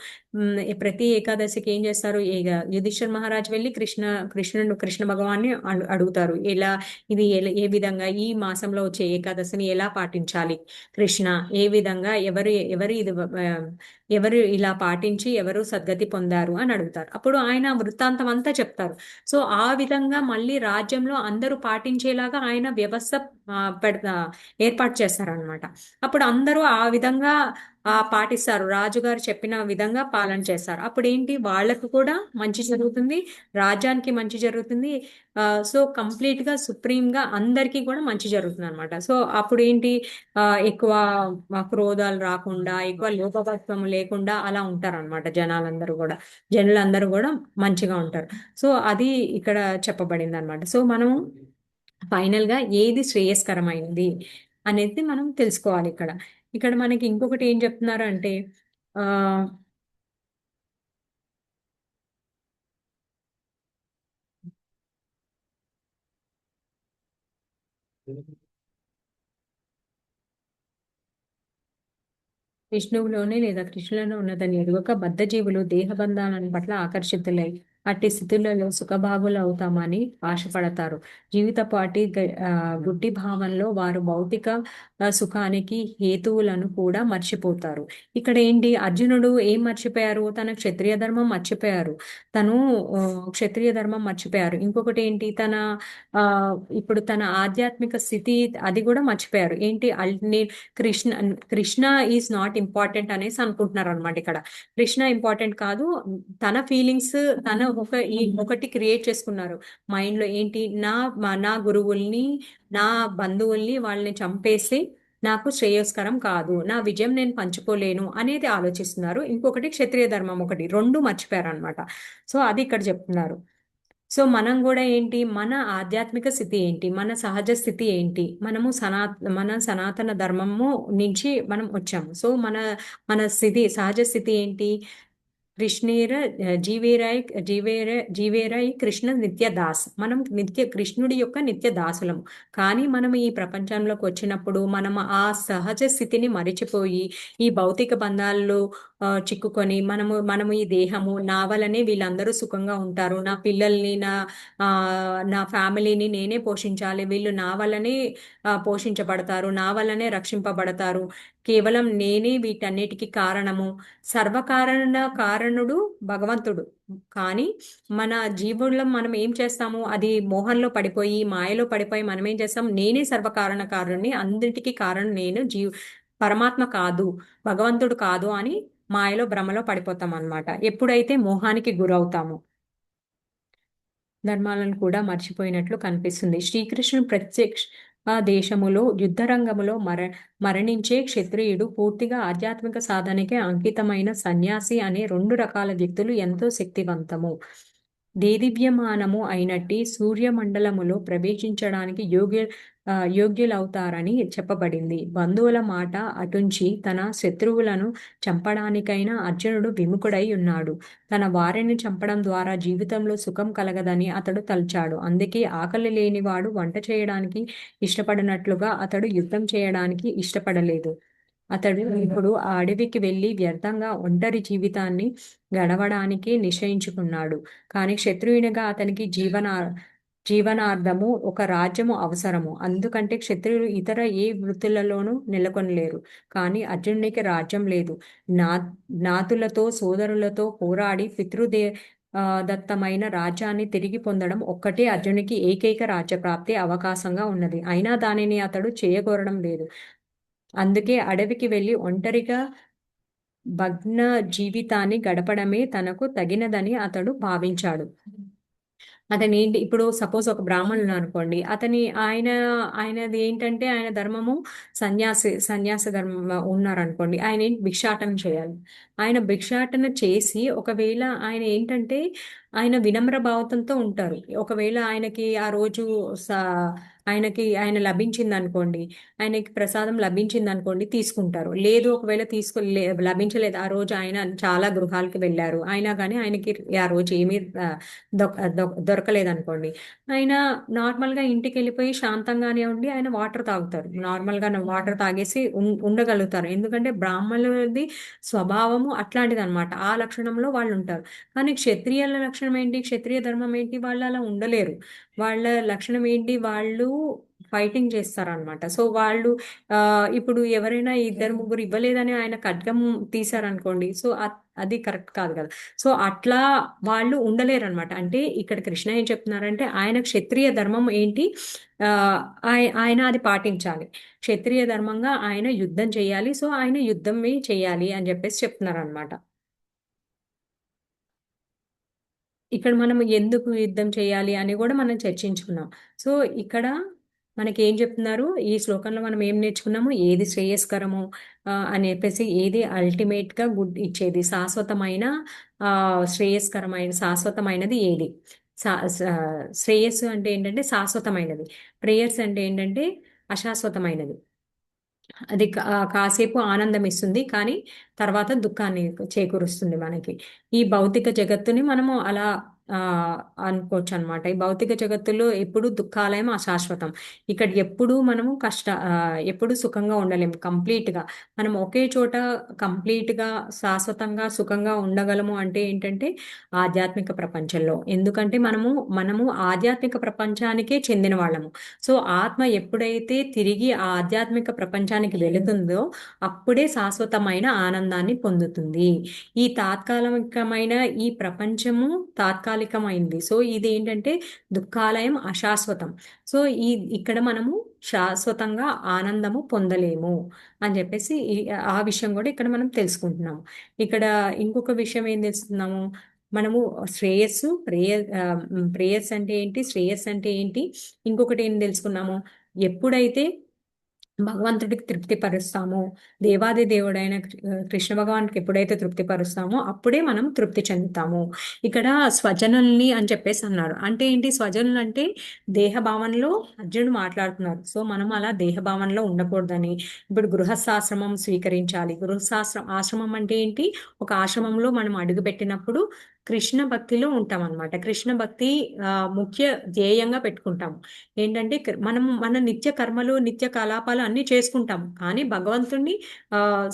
ప్రతి ఏకాదశికి ఏం చేస్తారు, యుధిష్ఠిర్ మహారాజ్ వెళ్ళి కృష్ణ భగవాన్ని అడుగుతారు, ఇది ఏ విధంగా ఈ మాసంలో వచ్చే ఏకాదశిని ఎలా పాటించాలి కృష్ణ, ఏ విధంగా ఎవరు ఇలా పాటించి ఎవరు సద్గతి పొందారు అని అడుగుతారు. అప్పుడు ఆయన వృత్తాంతం అంతా చెప్తారు. సో ఆ విధంగా మళ్ళీ రాజ్యంలో అందరూ పాటించేలాగా ఆయన వ్యవస్థ ఏర్పాటు చేస్తారనమాట. అప్పుడు అందరూ ఆ విధంగా పాటిస్తారు, రాజుగారు చెప్పిన విధంగా పాలన చేస్తారు. అప్పుడు ఏంటి, వాళ్ళకు కూడా మంచి జరుగుతుంది, రాజ్యానికి మంచి జరుగుతుంది. సో కంప్లీట్ గా సుప్రీంగా అందరికీ కూడా మంచి జరుగుతుంది అనమాట. సో అప్పుడు ఏంటి, ఎక్కువ క్రోధాలు రాకుండా, ఎక్కువ లోపభత్వం లేకుండా అలా ఉంటారు అనమాట. జనులందరూ కూడా మంచిగా ఉంటారు. సో అది ఇక్కడ చెప్పబడింది అనమాట. సో మనం ఫైనల్ గా ఏది శ్రేయస్కరమైనది అనేది మనం తెలుసుకోవాలి. ఇక్కడ మనకి ఇంకొకటి ఏం చెప్తున్నారు అంటే ఆ విష్ణువులోనే లేదా కృష్ణులోనే ఉన్నదని ఎరుగక బద్ధజీవులు దేహబంధాలను పట్ల ఆకర్షితులై అట్టి స్థితులలో సుఖభాగులు అవుతామని ఆశపడతారు. జీవితపాటి గుడ్డి భావంలో వారు భౌతిక సుఖానికి హేతువులను కూడా మర్చిపోతారు. ఇక్కడ ఏంటి, అర్జునుడు ఏం మర్చిపోయారు, తన క్షత్రియ ధర్మం మర్చిపోయారు. క్షత్రియ ధర్మం మర్చిపోయారు. ఇంకొకటి ఏంటి, ఇప్పుడు తన ఆధ్యాత్మిక స్థితి అది కూడా మర్చిపోయారు. ఏంటి, కృష్ణ ఈజ్ నాట్ ఇంపార్టెంట్ అనేసి అనుకుంటున్నారు అనమాట. ఇక్కడ కృష్ణ ఇంపార్టెంట్ కాదు, తన ఫీలింగ్స్ ఒకటి క్రియేట్ చేసుకున్నారు మైండ్ లో. ఏంటి, నా గురువుల్ని, నా బంధువుల్ని వాళ్ళని చంపేసి నాకు శ్రేయస్కరం కాదు, నా విజయం నేను పంచుకోలేను అనేది ఆలోచిస్తున్నారు. ఇంకొకటి క్షత్రియ ధర్మం, రెండు మర్చిపోయారు అనమాట. సో అది ఇక్కడ చెప్తున్నారు. సో మనం కూడా ఏంటి, మన ఆధ్యాత్మిక స్థితి ఏంటి, మన సహజ స్థితి ఏంటి, మన సనాతన ధర్మము నుంచి మనం వచ్చాము. సో మన సహజ స్థితి ఏంటి, జీవేరాయ్ కృష్ణ నిత్య దాస్. మనం కృష్ణుడి యొక్క నిత్య దాసులము. కానీ మనం ఈ ప్రపంచంలోకి వచ్చినప్పుడు మనం ఆ సహజ స్థితిని మరిచిపోయి ఈ భౌతిక బంధాల్లో చిక్కుకొని మనము ఈ దేహము నా వలనే వీళ్ళందరూ సుఖంగా ఉంటారు, నా పిల్లల్ని నా ఫ్యామిలీని నేనే పోషించాలి, వీళ్ళు నా వల్లనే పోషించబడతారు, నా వల్లనే రక్షింపబడతారు, కేవలం నేనే వీటన్నిటికీ కారణము, కారణుడు భగవంతుడు. కానీ మన జీవుల్లో మనం ఏం చేస్తాము, అది మోహంలో పడిపోయి మాయలో పడిపోయి మనం ఏం చేస్తాం, నేనే సర్వకారణకారుణ్ణి, అందరిటికీ కారణం నేను, పరమాత్మ కాదు, భగవంతుడు కాదు అని మాయలో భ్రమలో పడిపోతాం అన్నమాట. ఎప్పుడైతే మోహానికి గురవుతామో ధర్మాలను కూడా మర్చిపోయినట్లు కనిపిస్తుంది. శ్రీకృష్ణుడు ప్రత్యక్ష దేశములో యుద్ధరంగములో మరణించే క్షత్రియుడు పూర్తిగా ఆధ్యాత్మిక సాధనకే అంకితమైన సన్యాసి అనే 2 రకాల వ్యక్తులు ఎంతో శక్తివంతము. దేదీప్యమానము అయినట్టి సూర్యమండలములో ప్రవేశించడానికి యోగ్యులవుతారని చెప్పబడింది. బంధువుల మాట అటుంచి తన శత్రువులను చంపడానికైనా అర్జునుడు విముఖుడై ఉన్నాడు. తన వారిని చంపడం ద్వారా జీవితంలో సుఖం కలగదని అతడు తలచాడు. అందుకే ఆకలి లేనివాడు వంట చేయడానికి ఇష్టపడినట్లుగా అతడు యుద్ధం చేయడానికి ఇష్టపడలేదు. అతడు ఇప్పుడు ఆ అడవికి వెళ్లి వ్యర్థంగా ఒంటరి జీవితాన్ని గడవడానికి నిశ్చయించుకున్నాడు. కానీ క్షత్రియునిగా అతనికి జీవనార్థము ఒక రాజ్యము అవసరము. అందుకంటే క్షత్రియులు ఇతర ఏ వృత్తులలోనూ నెలకొనలేరు. కానీ అర్జునునికి రాజ్యం లేదు. జ్ఞాతులతో సోదరులతో పోరాడి దత్తమైన రాజ్యాన్ని తిరిగి పొందడం ఒక్కటే అర్జునికి ఏకైక రాజ్యప్రాప్తి అవకాశంగా ఉన్నది. అయినా దానిని అతడు చేయగోరడం లేదు. అందుకే అడవికి వెళ్లి ఒంటరిగా భగ్న జీవితాన్ని గడపడమే తనకు తగినదని అతడు భావించాడు. అతని ఏంటి ఇప్పుడు సపోజ్ ఒక బ్రాహ్మణులు అనుకోండి, ఆయనది ఏంటంటే ఆయన ధర్మము సన్యాస ధర్మం ఉన్నారనుకోండి, ఆయన ఏంటి భిక్షాటన చేయాలి. ఆయన భిక్షాటన చేసి ఒకవేళ ఆయన ఏంటంటే ఆయన వినమ్ర భావంతో ఉంటారు. ఒకవేళ ఆయనకి ఆ రోజు ఆయన లభించింది అనుకోండి, ఆయనకి ప్రసాదం లభించింది అనుకోండి, తీసుకుంటారు. లేదు ఒకవేళ లభించలేదు, ఆ రోజు ఆయన చాలా గృహాలకు వెళ్ళారు, అయినా కానీ ఆయనకి ఆ రోజు ఏమీ దొరకలేదు అనుకోండి, ఆయన నార్మల్గా ఇంటికి వెళ్ళిపోయి శాంతంగానే ఉండి ఆయన వాటర్ తాగుతారు. నార్మల్గా వాటర్ తాగేసి ఉండగలుగుతారు. ఎందుకంటే బ్రాహ్మణులది స్వభావము అట్లాంటిది అనమాట. ఆ లక్షణంలో వాళ్ళు ఉంటారు. కానీ క్షత్రియుల లక్షణం ఏంటి, క్షత్రియ ధర్మం ఏంటి, వాళ్ళు అలా ఉండలేరు. వాళ్ళ లక్షణం ఏంటి, వాళ్ళు ఫైటింగ్ చేస్తారనమాట. సో వాళ్ళు ఇప్పుడు ఎవరైనా 2-3 ఇవ్వలేదని ఆయన ఖడ్గం తీశారనుకోండి, సో అది కరెక్ట్ కాదు కదా. సో అట్లా వాళ్ళు ఉండలేరు అనమాట. అంటే ఇక్కడ కృష్ణ ఏం చెప్తున్నారంటే ఆయన క్షత్రియ ధర్మం ఏంటి, ఆయన అది పాటించాలి. క్షత్రియ ధర్మంగా ఆయన యుద్ధం చేయాలి. సో ఆయన యుద్ధమే చేయాలి అని చెప్పేసి చెప్తున్నారు అనమాట. ఇక్కడ మనం ఎందుకు యుద్ధం చేయాలి అని కూడా మనం చర్చించుకున్నాం. సో ఇక్కడ మనకి ఏం చెప్తున్నారు, ఈ శ్లోకంలో మనం ఏం నేర్చుకున్నాము, ఏది శ్రేయస్కరము అని చెప్పేసి, ఏది అల్టిమేట్ గా గుడ్ ఇచ్చేది, శాశ్వతమైన శాశ్వతమైనది ఏది. శ్రేయస్సు అంటే ఏంటంటే శాశ్వతమైనది, ప్రేయర్స్ అంటే ఏంటంటే అశాశ్వతమైనది. అది కాసేపు ఆనందం ఇస్తుంది, కానీ తర్వాత దుఃఖాన్ని చేకూరుస్తుంది మనకి. ఈ భౌతిక జగత్తుని మనము అలా అనుకోవచ్చు అనమాట. ఈ భౌతిక జగత్తులో ఎప్పుడు దుఃఖాలయం అశాశ్వతం. ఇక్కడ ఎప్పుడు మనము ఎప్పుడు సుఖంగా ఉండలేము. కంప్లీట్గా మనం ఒకే చోట కంప్లీట్గా శాశ్వతంగా సుఖంగా ఉండగలము అంటే ఏంటంటే ఆధ్యాత్మిక ప్రపంచంలో. ఎందుకంటే మనము ఆధ్యాత్మిక ప్రపంచానికే చెందిన వాళ్ళము. సో ఆత్మ ఎప్పుడైతే తిరిగి ఆ ఆధ్యాత్మిక ప్రపంచానికి వెళుతుందో అప్పుడే శాశ్వతమైన ఆనందాన్ని పొందుతుంది. ఈ తాత్కాలికమైన ఈ ప్రపంచము తాత్కాలికమైంది. సో ఇది ఏంటంటే దుఃఖాలయం అశాశ్వతం. సో ఇక్కడ మనము శాశ్వతంగా ఆనందము పొందలేము అని చెప్పేసి ఆ విషయం కూడా ఇక్కడ మనం తెలుసుకుంటున్నాము. ఇక్కడ ఇంకొక విషయం ఏం తెలుసుకున్నాము, మనము ప్రేయర్స్ అంటే ఏంటి, శ్రేయస్ అంటే ఏంటి, ఇంకొకటి ఏం తెలుసుకున్నాము, ఎప్పుడైతే భగవంతుడికి తృప్తిపరుస్తామో, దేవాది దేవుడైన కృష్ణ భగవానికి ఎప్పుడైతే తృప్తిపరుస్తామో అప్పుడే మనం తృప్తి చెందుతాము. ఇక్కడ స్వజనుల్ని అని చెప్పేసి అన్నారు. అంటే ఏంటి స్వజనులు అంటే దేహభావనలో అర్జునుడు మాట్లాడుతున్నారు. సో మనం అలా దేహభావనలో ఉండకూడదని, ఇప్పుడు గృహస్థాశ్రమం స్వీకరించాలి. ఆశ్రమం అంటే ఏంటి, ఒక ఆశ్రమంలో మనం అడుగుపెట్టినప్పుడు కృష్ణ భక్తిలో ఉంటాం అనమాట. కృష్ణ భక్తి ముఖ్య ధ్యేయంగా పెట్టుకుంటాము. ఏంటంటే మన నిత్య కర్మలు నిత్య కలాపాలు అన్ని చేసుకుంటాం, కానీ భగవంతుణ్ణి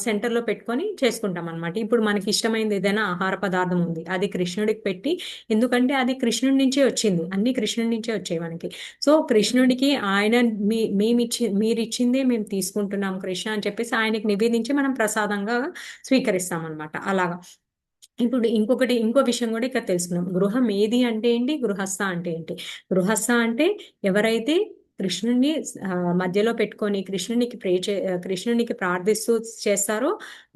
సెంటర్లో పెట్టుకొని చేసుకుంటాం అనమాట. ఇప్పుడు మనకి ఇష్టమైనది ఏదైనా ఆహార పదార్థం ఉంది, అది కృష్ణుడికి పెట్టి, ఎందుకంటే అది కృష్ణుడి నుంచే వచ్చింది, అన్ని కృష్ణుడి నుంచే వచ్చాయి మనకి. సో కృష్ణుడికి ఆయన మీరిచ్చిందే మేము తీసుకుంటున్నాం కృష్ణ అని చెప్పేసి ఆయనకి నివేదించి మనం ప్రసాదంగా స్వీకరిస్తాం అనమాట. అలాగా ఇప్పుడు ఇంకో విషయం కూడా ఇక్కడ తెలుసుకున్నాం. గృహం ఏది అంటే ఏంటి, గృహస్థ అంటే ఏంటి. గృహస్థ అంటే ఎవరైతే కృష్ణుని మధ్యలో పెట్టుకొని కృష్ణునికి ప్రార్థిస్తూ చేస్తారో,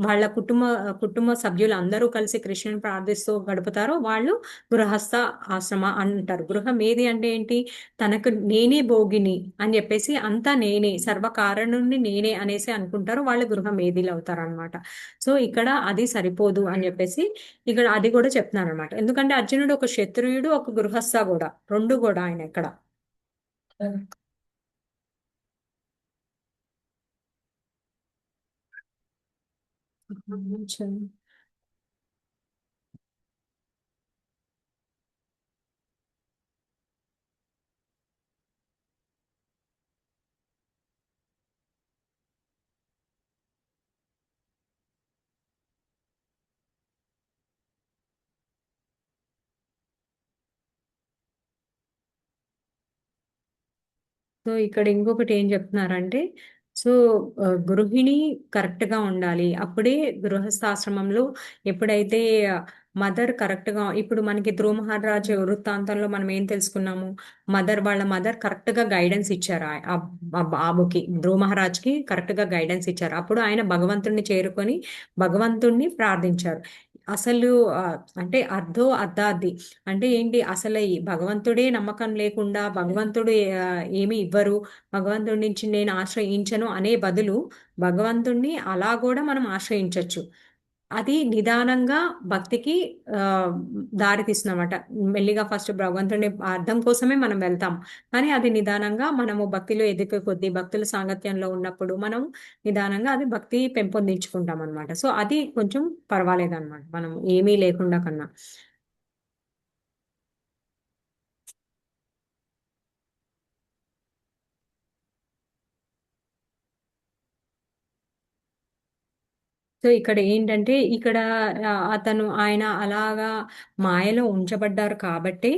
వాళ్ళ కుటుంబ సభ్యులు అందరూ కలిసి కృష్ణుని ప్రార్థిస్తూ గడుపుతారో వాళ్ళు గృహస్థ ఆశ్రమ అంటారు. గృహం ఏది అంటే ఏంటి, తనకు నేనే భోగిని అని చెప్పేసి అంతా నేనే, సర్వకారణుని నేనే అనేసి అనుకుంటారు, వాళ్ళు గృహం ఏదిలు అవుతారు అనమాట. సో ఇక్కడ అది సరిపోదు అని చెప్పేసి ఇక్కడ అది కూడా చెప్తున్నాను అనమాట. ఎందుకంటే అర్జునుడు ఒక క్షత్రియుడు, ఒక గృహస్థ కూడా, రెండు కూడా ఆయన ఇక్కడ. సో ఇక్కడ ఇంకొకటి ఏం చెప్తున్నారంటే, సో గృహిణి కరెక్ట్ గా ఉండాలి, అప్పుడే గృహస్థాశ్రమంలో ఎప్పుడైతే మదర్ కరెక్ట్ గా, ఇప్పుడు మనకి ధ్రువ మహారాజు వృత్తాంతంలో మనం ఏం తెలుసుకున్నాము, వాళ్ళ మదర్ కరెక్ట్ గా గైడెన్స్ ఇచ్చారు ఆ బాబుకి, ధ్రువ మహారాజ్కి కరెక్ట్ గా గైడెన్స్ ఇచ్చారు. అప్పుడు ఆయన భగవంతుణ్ణి చేరుకొని భగవంతుణ్ణి ప్రార్థించారు. అసలు అంటే అర్ధాది అంటే ఏంటి, అసలు ఈ భగవంతుడే నమ్మకం లేకుండా భగవంతుడు ఏమి ఇవ్వరు, భగవంతుడి నుంచి నేను ఆశ్రయించను అనే బదులు భగవంతుణ్ణి అలా కూడా మనం ఆశ్రయించవచ్చు. అది నిదానంగా భక్తికి దారి తీస్తున్నమాట. మెల్లిగా ఫస్ట్ భగవంతుని అర్థం కోసమే మనం వెళ్తాం, కానీ అది నిదానంగా మనము భక్తిలో ఎదిగే కొద్దీ, భక్తుల సాంగత్యంలో ఉన్నప్పుడు మనం నిదానంగా అది భక్తి పెంపొందించుకుంటాం అనమాట. సో అది కొంచెం పర్వాలేదు అనమాట, మనం ఏమీ లేకుండా కన్నా. సో ఇక్కడ ఏంటంటే, ఇక్కడ ఆయన అలాగా మాయలో ఉంచబడ్డారు కాబట్టి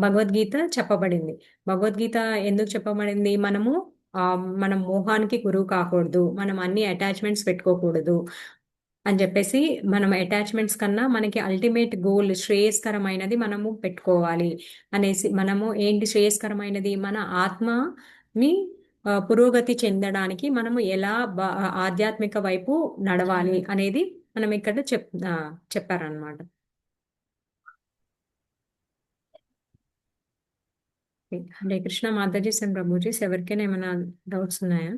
భగవద్గీత చెప్పబడింది. భగవద్గీత ఎందుకు చెప్పబడింది, మనం మోహానికి గురువు కాకూడదు, మనం అన్ని అటాచ్మెంట్స్ పెట్టుకోకూడదు అని చెప్పేసి, మనం అటాచ్మెంట్స్ కన్నా మనకి అల్టిమేట్ గోల్ శ్రేయస్కరమైనది మనము పెట్టుకోవాలి అనేసి, మనము ఏంటి శ్రేయస్కరమైనది, మన ఆత్మని పురోగతి చెందడానికి మనము ఎలా ఆధ్యాత్మిక వైపు నడవాలి అనేది మనం ఇక్కడ చెప్పారనమాట. హరే కృష్ణ మాతాజీ, సెన్ ప్రభుజీ, ఎవరికైనా ఏమైనా డౌట్స్ ఉన్నాయా?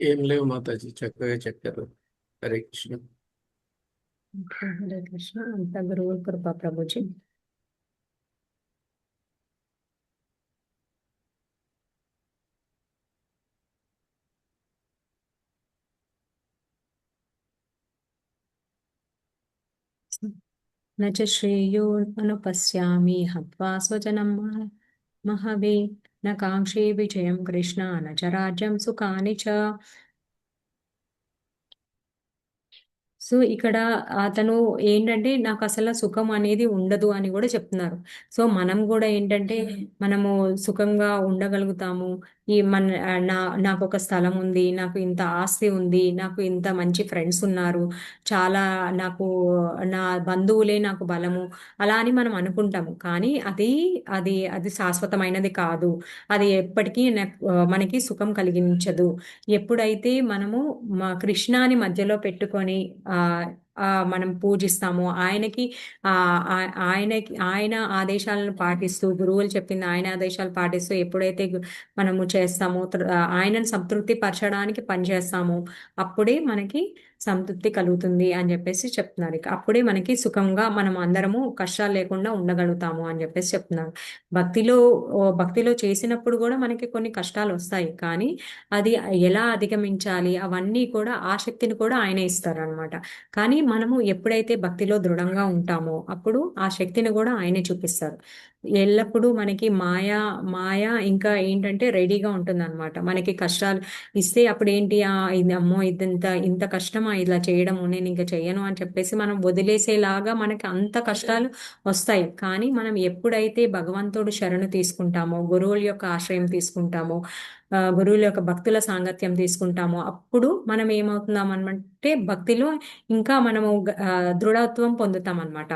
ఏం లేవు మాతాజీ, చక్కగా చెప్పారు. హరే కృష్ణ. హరే కృష్ణ. అంత గురువు కృప ప్రభుజీ. न च श्रेयो अनुपश्यामि हत्वा स्वजनं महवे न काङ्क्षे विजयं कृष्ण न च राज्यं सुखानि च. సో ఇక్కడ అతను ఏంటంటే, నాకు అసలు సుఖం అనేది ఉండదు అని కూడా చెప్తున్నారు. సో మనం కూడా ఏంటంటే, మనము సుఖంగా ఉండగలుగుతాము, నాకు ఒక స్థలం ఉంది, నాకు ఇంత ఆస్తి ఉంది, నాకు ఇంత మంచి ఫ్రెండ్స్ ఉన్నారు, చాలా నా బంధువులే నాకు బలము, అలా అని మనం అనుకుంటాము. కానీ అది శాశ్వతమైనది కాదు, అది ఎప్పటికీ మనకి సుఖం కలిగించదు. ఎప్పుడైతే మనము కృష్ణాని మధ్యలో పెట్టుకొని మనం పూజిస్తాము, ఆయన ఆదేశాలను పాటిస్తూ, గురువులు చెప్పింది ఆయన ఆదేశాలు పాటిస్తూ ఎప్పుడైతే మనము చేస్తామో, ఆయనను సంతృప్తి పరచడానికి పనిచేస్తామో, అప్పుడే మనకి సంతృప్తి కలుగుతుంది అని చెప్పేసి చెప్తున్నారు. అప్పుడే సుఖంగా మనం అందరము కష్టాలు లేకుండా ఉండగలుగుతాము అని చెప్పేసి చెప్తున్నారు. భక్తిలో చేసినప్పుడు కూడా మనకి కొన్ని కష్టాలు వస్తాయి, కానీ అది ఎలా అధిగమించాలి అవన్నీ కూడా ఆ శక్తిని కూడా ఆయనే ఇస్తారు అనమాట. కానీ మనము ఎప్పుడైతే భక్తిలో దృఢంగా ఉంటామో అప్పుడు ఆ శక్తిని కూడా ఆయనే చూపిస్తారు. ఎల్లప్పుడూ మనకి మాయ ఇంకా ఏంటంటే రెడీగా ఉంటుంది అనమాట. మనకి కష్టాలు ఇస్తే అప్పుడు ఏంటి, ఇది అమ్మో ఇంత కష్టమా ఇలా చేయడము, నేను ఇంకా చెయ్యను అని చెప్పేసి మనం వదిలేసేలాగా మనకి అంత కష్టాలు వస్తాయి. కానీ మనం ఎప్పుడైతే భగవంతుడు శరణు తీసుకుంటామో, గురువుల యొక్క ఆశ్రయం తీసుకుంటామో, గురువుల యొక్క భక్తుల సాంగత్యం తీసుకుంటామో అప్పుడు మనం ఏమవుతున్నాం అంటే భక్తిలో ఇంకా మనము దృఢత్వం పొందుతాం అనమాట.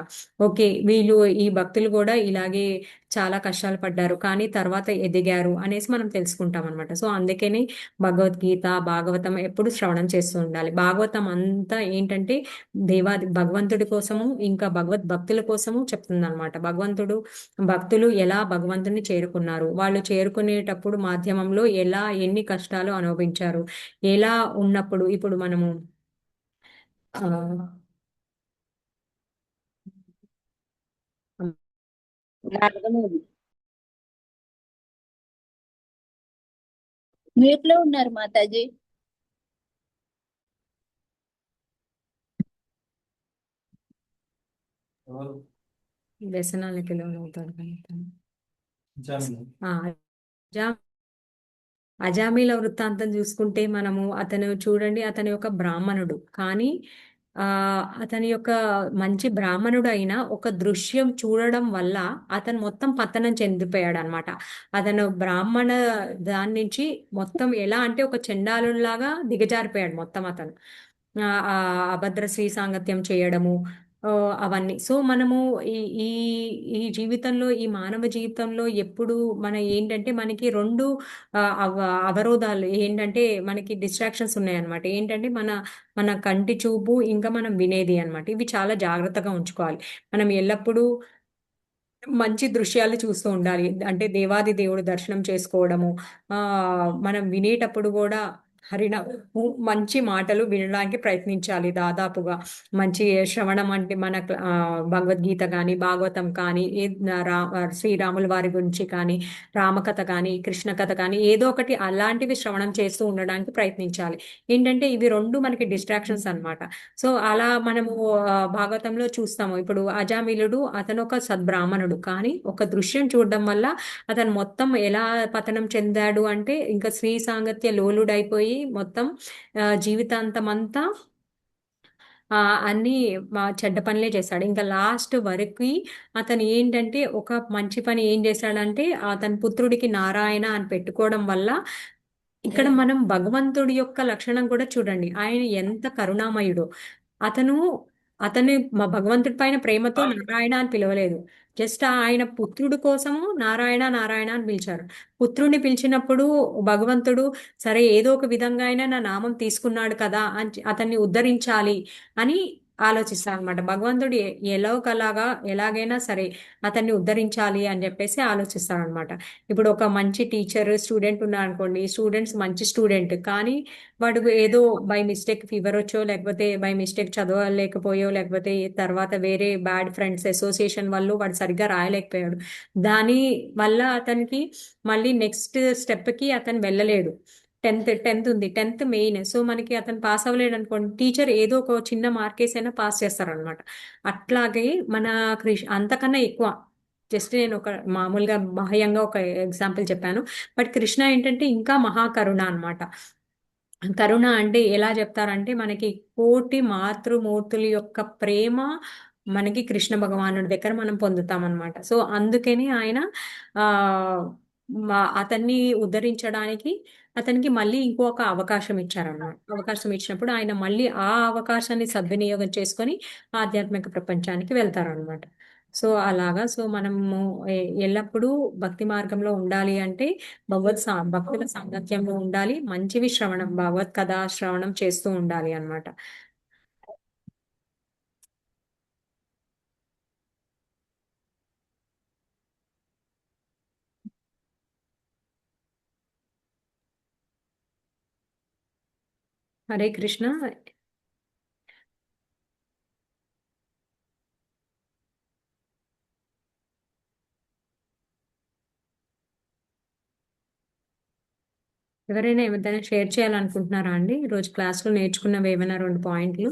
ఓకే, వీళ్ళు ఈ భక్తులు కూడా ఇలాగే చాలా కష్టాలు పడ్డారు కానీ తర్వాత ఎదిగారు అనేసి మనం తెలుసుకుంటాం అనమాట. సో అందుకని భగవద్గీత, భాగవతం ఎప్పుడు శ్రవణం చేస్తూ ఉండాలి. భాగవతం అంతా ఏంటంటే భగవంతుడి కోసము ఇంకా భక్తుల కోసము చెప్తుంది అనమాట. భక్తులు ఎలా భగవంతుని చేరుకున్నారు, వాళ్ళు చేరుకునేటప్పుడు మాధ్యమంలో ఎలా ఎన్ని కష్టాలు అనుభవించారు, ఎలా ఉన్నప్పుడు ఇప్పుడు మనము ఆ మ్యూట్ లో ఉన్నారు మాతాజీ. వ్యసనాలకి లోనవుతాడు అజామీల వృత్తాంతం చూసుకుంటే మనము అతను చూడండి, అతని యొక్క బ్రాహ్మణుడు కానీ అతని యొక్క మంచి బ్రాహ్మణుడు అయినా ఒక దృశ్యం చూడడం వల్ల అతను మొత్తం పతనం చెందిపోయాడు అనమాట. అతను బ్రాహ్మణ దాని నుంచి మొత్తం ఎలా అంటే ఒక చండాలులాగా దిగజారిపోయాడు మొత్తం అతను. అభద్ర శ్రీ సాంగత్యం చేయడము అవన్నీ. సో మనము ఈ ఈ ఈ జీవితంలో, ఈ మానవ జీవితంలో ఎప్పుడు ఏంటంటే మనకి రెండు అవరోధాలు ఏంటంటే మనకి డిస్ట్రాక్షన్స్ ఉన్నాయన్నమాట. ఏంటంటే మన కంటి చూపు ఇంకా మనం వినేది అనమాట. ఇవి చాలా జాగ్రత్తగా ఉంచుకోవాలి. మనం ఎల్లప్పుడూ మంచి దృశ్యాలు చూస్తూ ఉండాలి. అంటే దేవాది దేవుడు దర్శనం చేసుకోవడము, మనం వినేటప్పుడు కూడా మంచి మాటలు వినడానికి ప్రయత్నించాలి. దాదాపుగా మంచి శ్రవణం అంటే మన భగవద్గీత కానీ, భాగవతం కానీ, శ్రీరాముల వారి గురించి కానీ, రామకథ కానీ, కృష్ణ కథ కానీ ఏదో ఒకటి అలాంటివి శ్రవణం చేస్తూ ఉండడానికి ప్రయత్నించాలి. ఏంటంటే ఇవి రెండు మనకి డిస్ట్రాక్షన్స్ అనమాట. సో అలా మనము భాగవతంలో చూస్తాము. ఇప్పుడు అజామిలుడు అతను ఒక సద్బ్రాహ్మణుడు కానీ ఒక దృశ్యం చూడడం వల్ల అతను మొత్తం ఎలా పతనం చెందాడు అంటే ఇంకా శ్రీ సాంగత్య లోలుడైపోయి మొత్తం జీవితాంతం అంతా అన్ని చెడ్డ పనులే చేశాడు. ఇంకా లాస్ట్ వరకు అతను ఏంటంటే ఒక మంచి పని ఏం చేశాడంటే అతని పుత్రుడికి నారాయణ అని పెట్టుకోవడం వల్ల ఇక్కడ మనం భగవంతుడి యొక్క లక్షణం కూడా చూడండి. ఆయన ఎంత కరుణామయుడు. అతని మా భగవంతుడి పైన ప్రేమతో నారాయణ అని పిలవలేదు. జస్ట్ ఆయన పుత్రుడు కోసము నారాయణ నారాయణ అని పిలిచారు. పుత్రుడిని పిలిచినప్పుడు భగవంతుడు సరే ఏదో ఒక విధంగా అయినా నా నామం తీసుకున్నాడు కదా అని అతన్ని ఉద్ధరించాలి అని ఆలోచిస్తాను అనమాట. భగవంతుడు ఎలాగైనా సరే అతన్ని ఉద్ధరించాలి అని చెప్పేసి ఆలోచిస్తాడు అనమాట. ఇప్పుడు ఒక మంచి టీచర్ స్టూడెంట్ ఉన్నాడు అనుకోండి, స్టూడెంట్స్ మంచి స్టూడెంట్ కానీ వాడు ఏదో బై మిస్టేక్ ఫీవర్ వచ్చో లేకపోతే బై మిస్టేక్ చదవలేకపోయో లేకపోతే తర్వాత వేరే బ్యాడ్ ఫ్రెండ్స్ అసోసియేషన్ వల్ల వాడు సరిగ్గా రాయలేకపోయాడు. దాని వల్ల అతనికి మళ్ళీ నెక్స్ట్ స్టెప్కి అతను వెళ్ళలేడు. 10th ఉంది, 10th మెయిన్. సో మనకి అతను పాస్ అవ్వలేడు అనుకోండి, టీచర్ ఏదో ఒక చిన్న మార్కేస్ అయినా పాస్ చేస్తారనమాట. అట్లాగే మన అంతకన్నా ఎక్కువ జస్ట్ నేను ఒక మామూలుగా బాహ్యంగా ఒక ఎగ్జాంపుల్ చెప్పాను. బట్ కృష్ణ ఏంటంటే ఇంకా మహాకరుణ అనమాట. కరుణ అంటే ఎలా చెప్తారంటే మనకి కోటి మాతృమూర్తుల యొక్క ప్రేమ మనకి కృష్ణ భగవానుడి దగ్గర మనం పొందుతాం అనమాట. సో అందుకని ఆయన అతన్ని ఉద్ధరించడానికి అతనికి మళ్ళీ ఇంకొక అవకాశం ఇచ్చారన్నమాట. అవకాశం ఇచ్చినప్పుడు ఆయన మళ్ళీ ఆ అవకాశాన్ని సద్వినియోగం చేసుకొని ఆధ్యాత్మిక ప్రపంచానికి వెళ్తారనమాట. సో అలాగా సో మనము ఎల్లప్పుడూ భక్తి మార్గంలో ఉండాలి అంటే భక్తుల సాంగత్యంలో ఉండాలి, మంచివి శ్రవణం భగవత్ కథ శ్రవణం చేస్తూ ఉండాలి అన్నమాట. హరే కృష్ణ. ఎవరైనా ఏమైనా షేర్ చేయాలనుకుంటున్నారా అండి? ఈరోజు క్లాస్లో నేర్చుకున్నవి ఏమైనా 2 పాయింట్లు?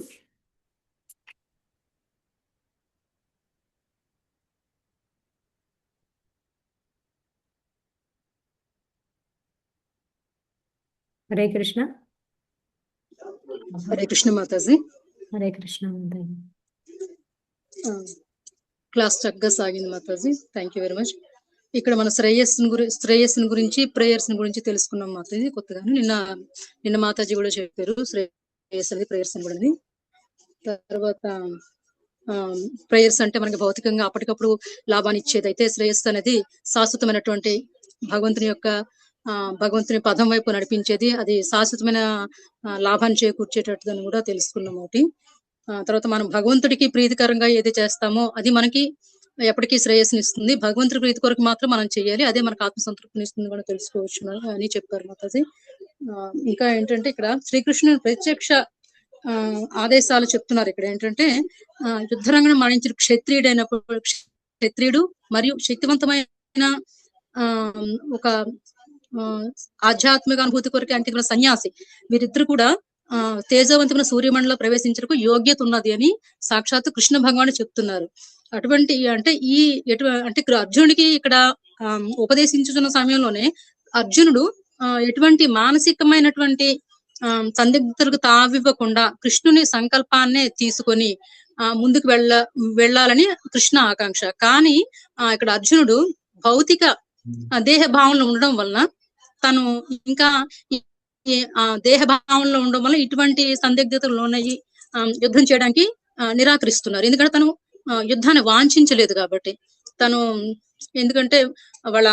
హరే కృష్ణ. హరే కృష్ణ మాతాజీ. హరే కృష్ణ మాతాజీ. క్లాస్ చక్కగా సాగింది Mataji. Thank you very much. ఇక్కడ మన శ్రేయస్సుని గురించి ప్రేయర్స్ గురించి తెలుసుకున్నాం మాతాజీ కొత్తగానే. నిన్న మాతాజీ కూడా చెప్పారు శ్రేయస్ అనేది ప్రేయర్స్ అని కూడా. తర్వాత ప్రేయర్స్ అంటే మనకి భౌతికంగా అప్పటికప్పుడు లాభాన్ని ఇచ్చేది అయితే, శ్రేయస్సు అనేది శాశ్వతమైనటువంటి భగవంతుని పదం వైపు నడిపించేది, అది శాశ్వతమైన లాభాన్ని చేకూర్చేటట్టుదని కూడా తెలుసుకున్నాం ఒకటి. తర్వాత మనం భగవంతుడికి ప్రీతికరంగా ఏది చేస్తామో అది మనకి ఎప్పటికీ శ్రేయస్సుని ఇస్తుంది. భగవంతుడి ప్రీతి కొరకు మాత్రం మనం చేయాలి, అదే మనకు ఆత్మసంతృప్తిని ఇస్తుంది కూడా తెలుసుకోవచ్చు అని చెప్పారు మాతాజీ. ఇంకా ఏంటంటే ఇక్కడ శ్రీకృష్ణుని ప్రత్యక్ష ఆదేశాలు చెప్తున్నారు. ఇక్కడ ఏంటంటే యుద్ధరంగం మరణించిన క్షత్రియుడు మరియు శక్తివంతమైన ఒక ఆధ్యాత్మిక అనుభూతి కొరకు అంకితమైన సన్యాసి, వీరిద్దరు కూడా తేజవంతమైన సూర్యమండలంలో ప్రవేశించడానికి యోగ్యత ఉన్నది అని సాక్షాత్తు కృష్ణ భగవానుడు చెప్తున్నారు. అటువంటి అంటే అర్జునుడికి ఇక్కడ ఉపదేశించుతున్న సమయంలోనే అర్జునుడు ఎటువంటి మానసికమైనటువంటి సందిగ్ధతలకు తావివ్వకుండా కృష్ణుని సంకల్పాన్నే తీసుకొని ముందుకు వెళ్ళాలని కృష్ణ ఆకాంక్ష. కానీ ఇక్కడ అర్జునుడు భౌతిక దేహ భావంలో ఉండడం వలన తను ఇంకా దేహ భావంలో ఉండడం వల్ల ఇటువంటి సందిగ్ధతలు ఉన్నాయి యుద్ధం చేయడానికి నిరాకరిస్తున్నారు. ఎందుకంటే తను యుద్ధాన్ని వాంఛించలేదు కాబట్టి. తను ఎందుకంటే వాళ్ళ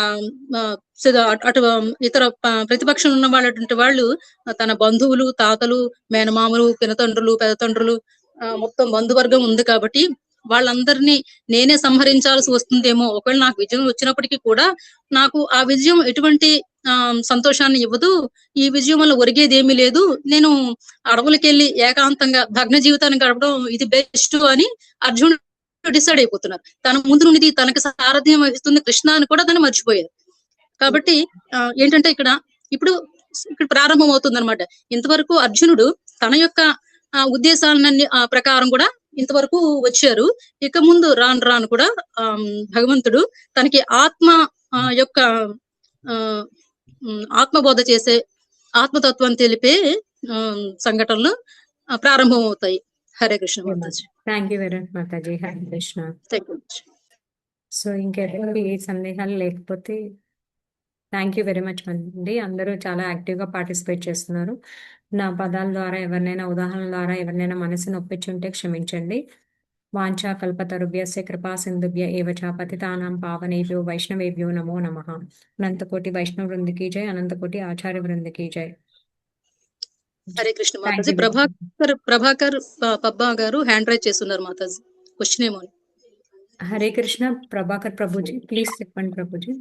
అటు ఇతర ప్రతిపక్షం ఉన్న వాళ్ళు తన బంధువులు, తాతలు, మేనమామలు, పినతండ్రులు, పెదతండ్రులు మొత్తం బంధువర్గం ఉంది కాబట్టి వాళ్ళందరినీ నేనే సంహరించాల్సి వస్తుందేమో, ఒకవేళ నాకు విజయం వచ్చినప్పటికీ కూడా నాకు ఆ విజయం ఎటువంటి సంతోషాన్ని ఇవ్వదు, ఈ విజయం వల్ల ఒరిగేదేమీ లేదు, నేను అడవులకెళ్ళి ఏకాంతంగా భగ్న జీవితాన్ని గడపడం ఇది బెస్ట్ అని అర్జునుడు డిసైడ్ అయిపోతున్నారు. తన ముందు నుండి తనకు సారథ్యం వహిస్తుంది కృష్ణ అని కూడా తను మర్చిపోయారు. కాబట్టి ఏంటంటే ఇప్పుడు ప్రారంభం అవుతుంది అనమాట. ఇంతవరకు అర్జునుడు తన యొక్క ఉద్దేశాలన్నీ ప్రకారం కూడా ఇంతవరకు వచ్చారు. ఇక ముందు రాను కూడా భగవంతుడు తనకి యొక్క ఆత్మబోధ చేసే, ఆత్మతత్వాన్ని తెలిపే సంఘటనలు ప్రారంభం అవుతాయి. Hare Krishna Mataji. Thank you very much Mataji. Hare Krishna. Thank you. So ఇంకెవరికి ఏ సందేహాలు లేకపోతే థ్యాంక్ యూ వెరీ మచ్ అండి. అందరూ చాలా యాక్టివ్గా పార్టిసిపేట్ చేస్తున్నారు. నా పదాల ద్వారా ఎవరినైనా, ఉదాహరణల ద్వారా ఎవరినైనా మనసు నొప్పించుంటే క్షమించండి. వాంఛా కల్పతరుభ్యస్య కృపా సింధుభ్య ఏవ చ పతితానాం పావనేభ్యో వైష్ణవేభ్యో నమో నమః. అనంతకోటి వైష్ణవ వృందికి జై, అనంతకోటి ఆచార్య వృందికి జై. హరే కృష్ణ మాతాజీ. ప్రభాకర్ పబ్బా గారు హ్యాండ్ రైజ్ చేస్తున్నారు మాతాజీ. క్వశ్చన్ ఏమో. హరే కృష్ణ ప్రభాకర్ ప్రభుజీ, ప్లీజ్ చెప్పండి ప్రభుజీ.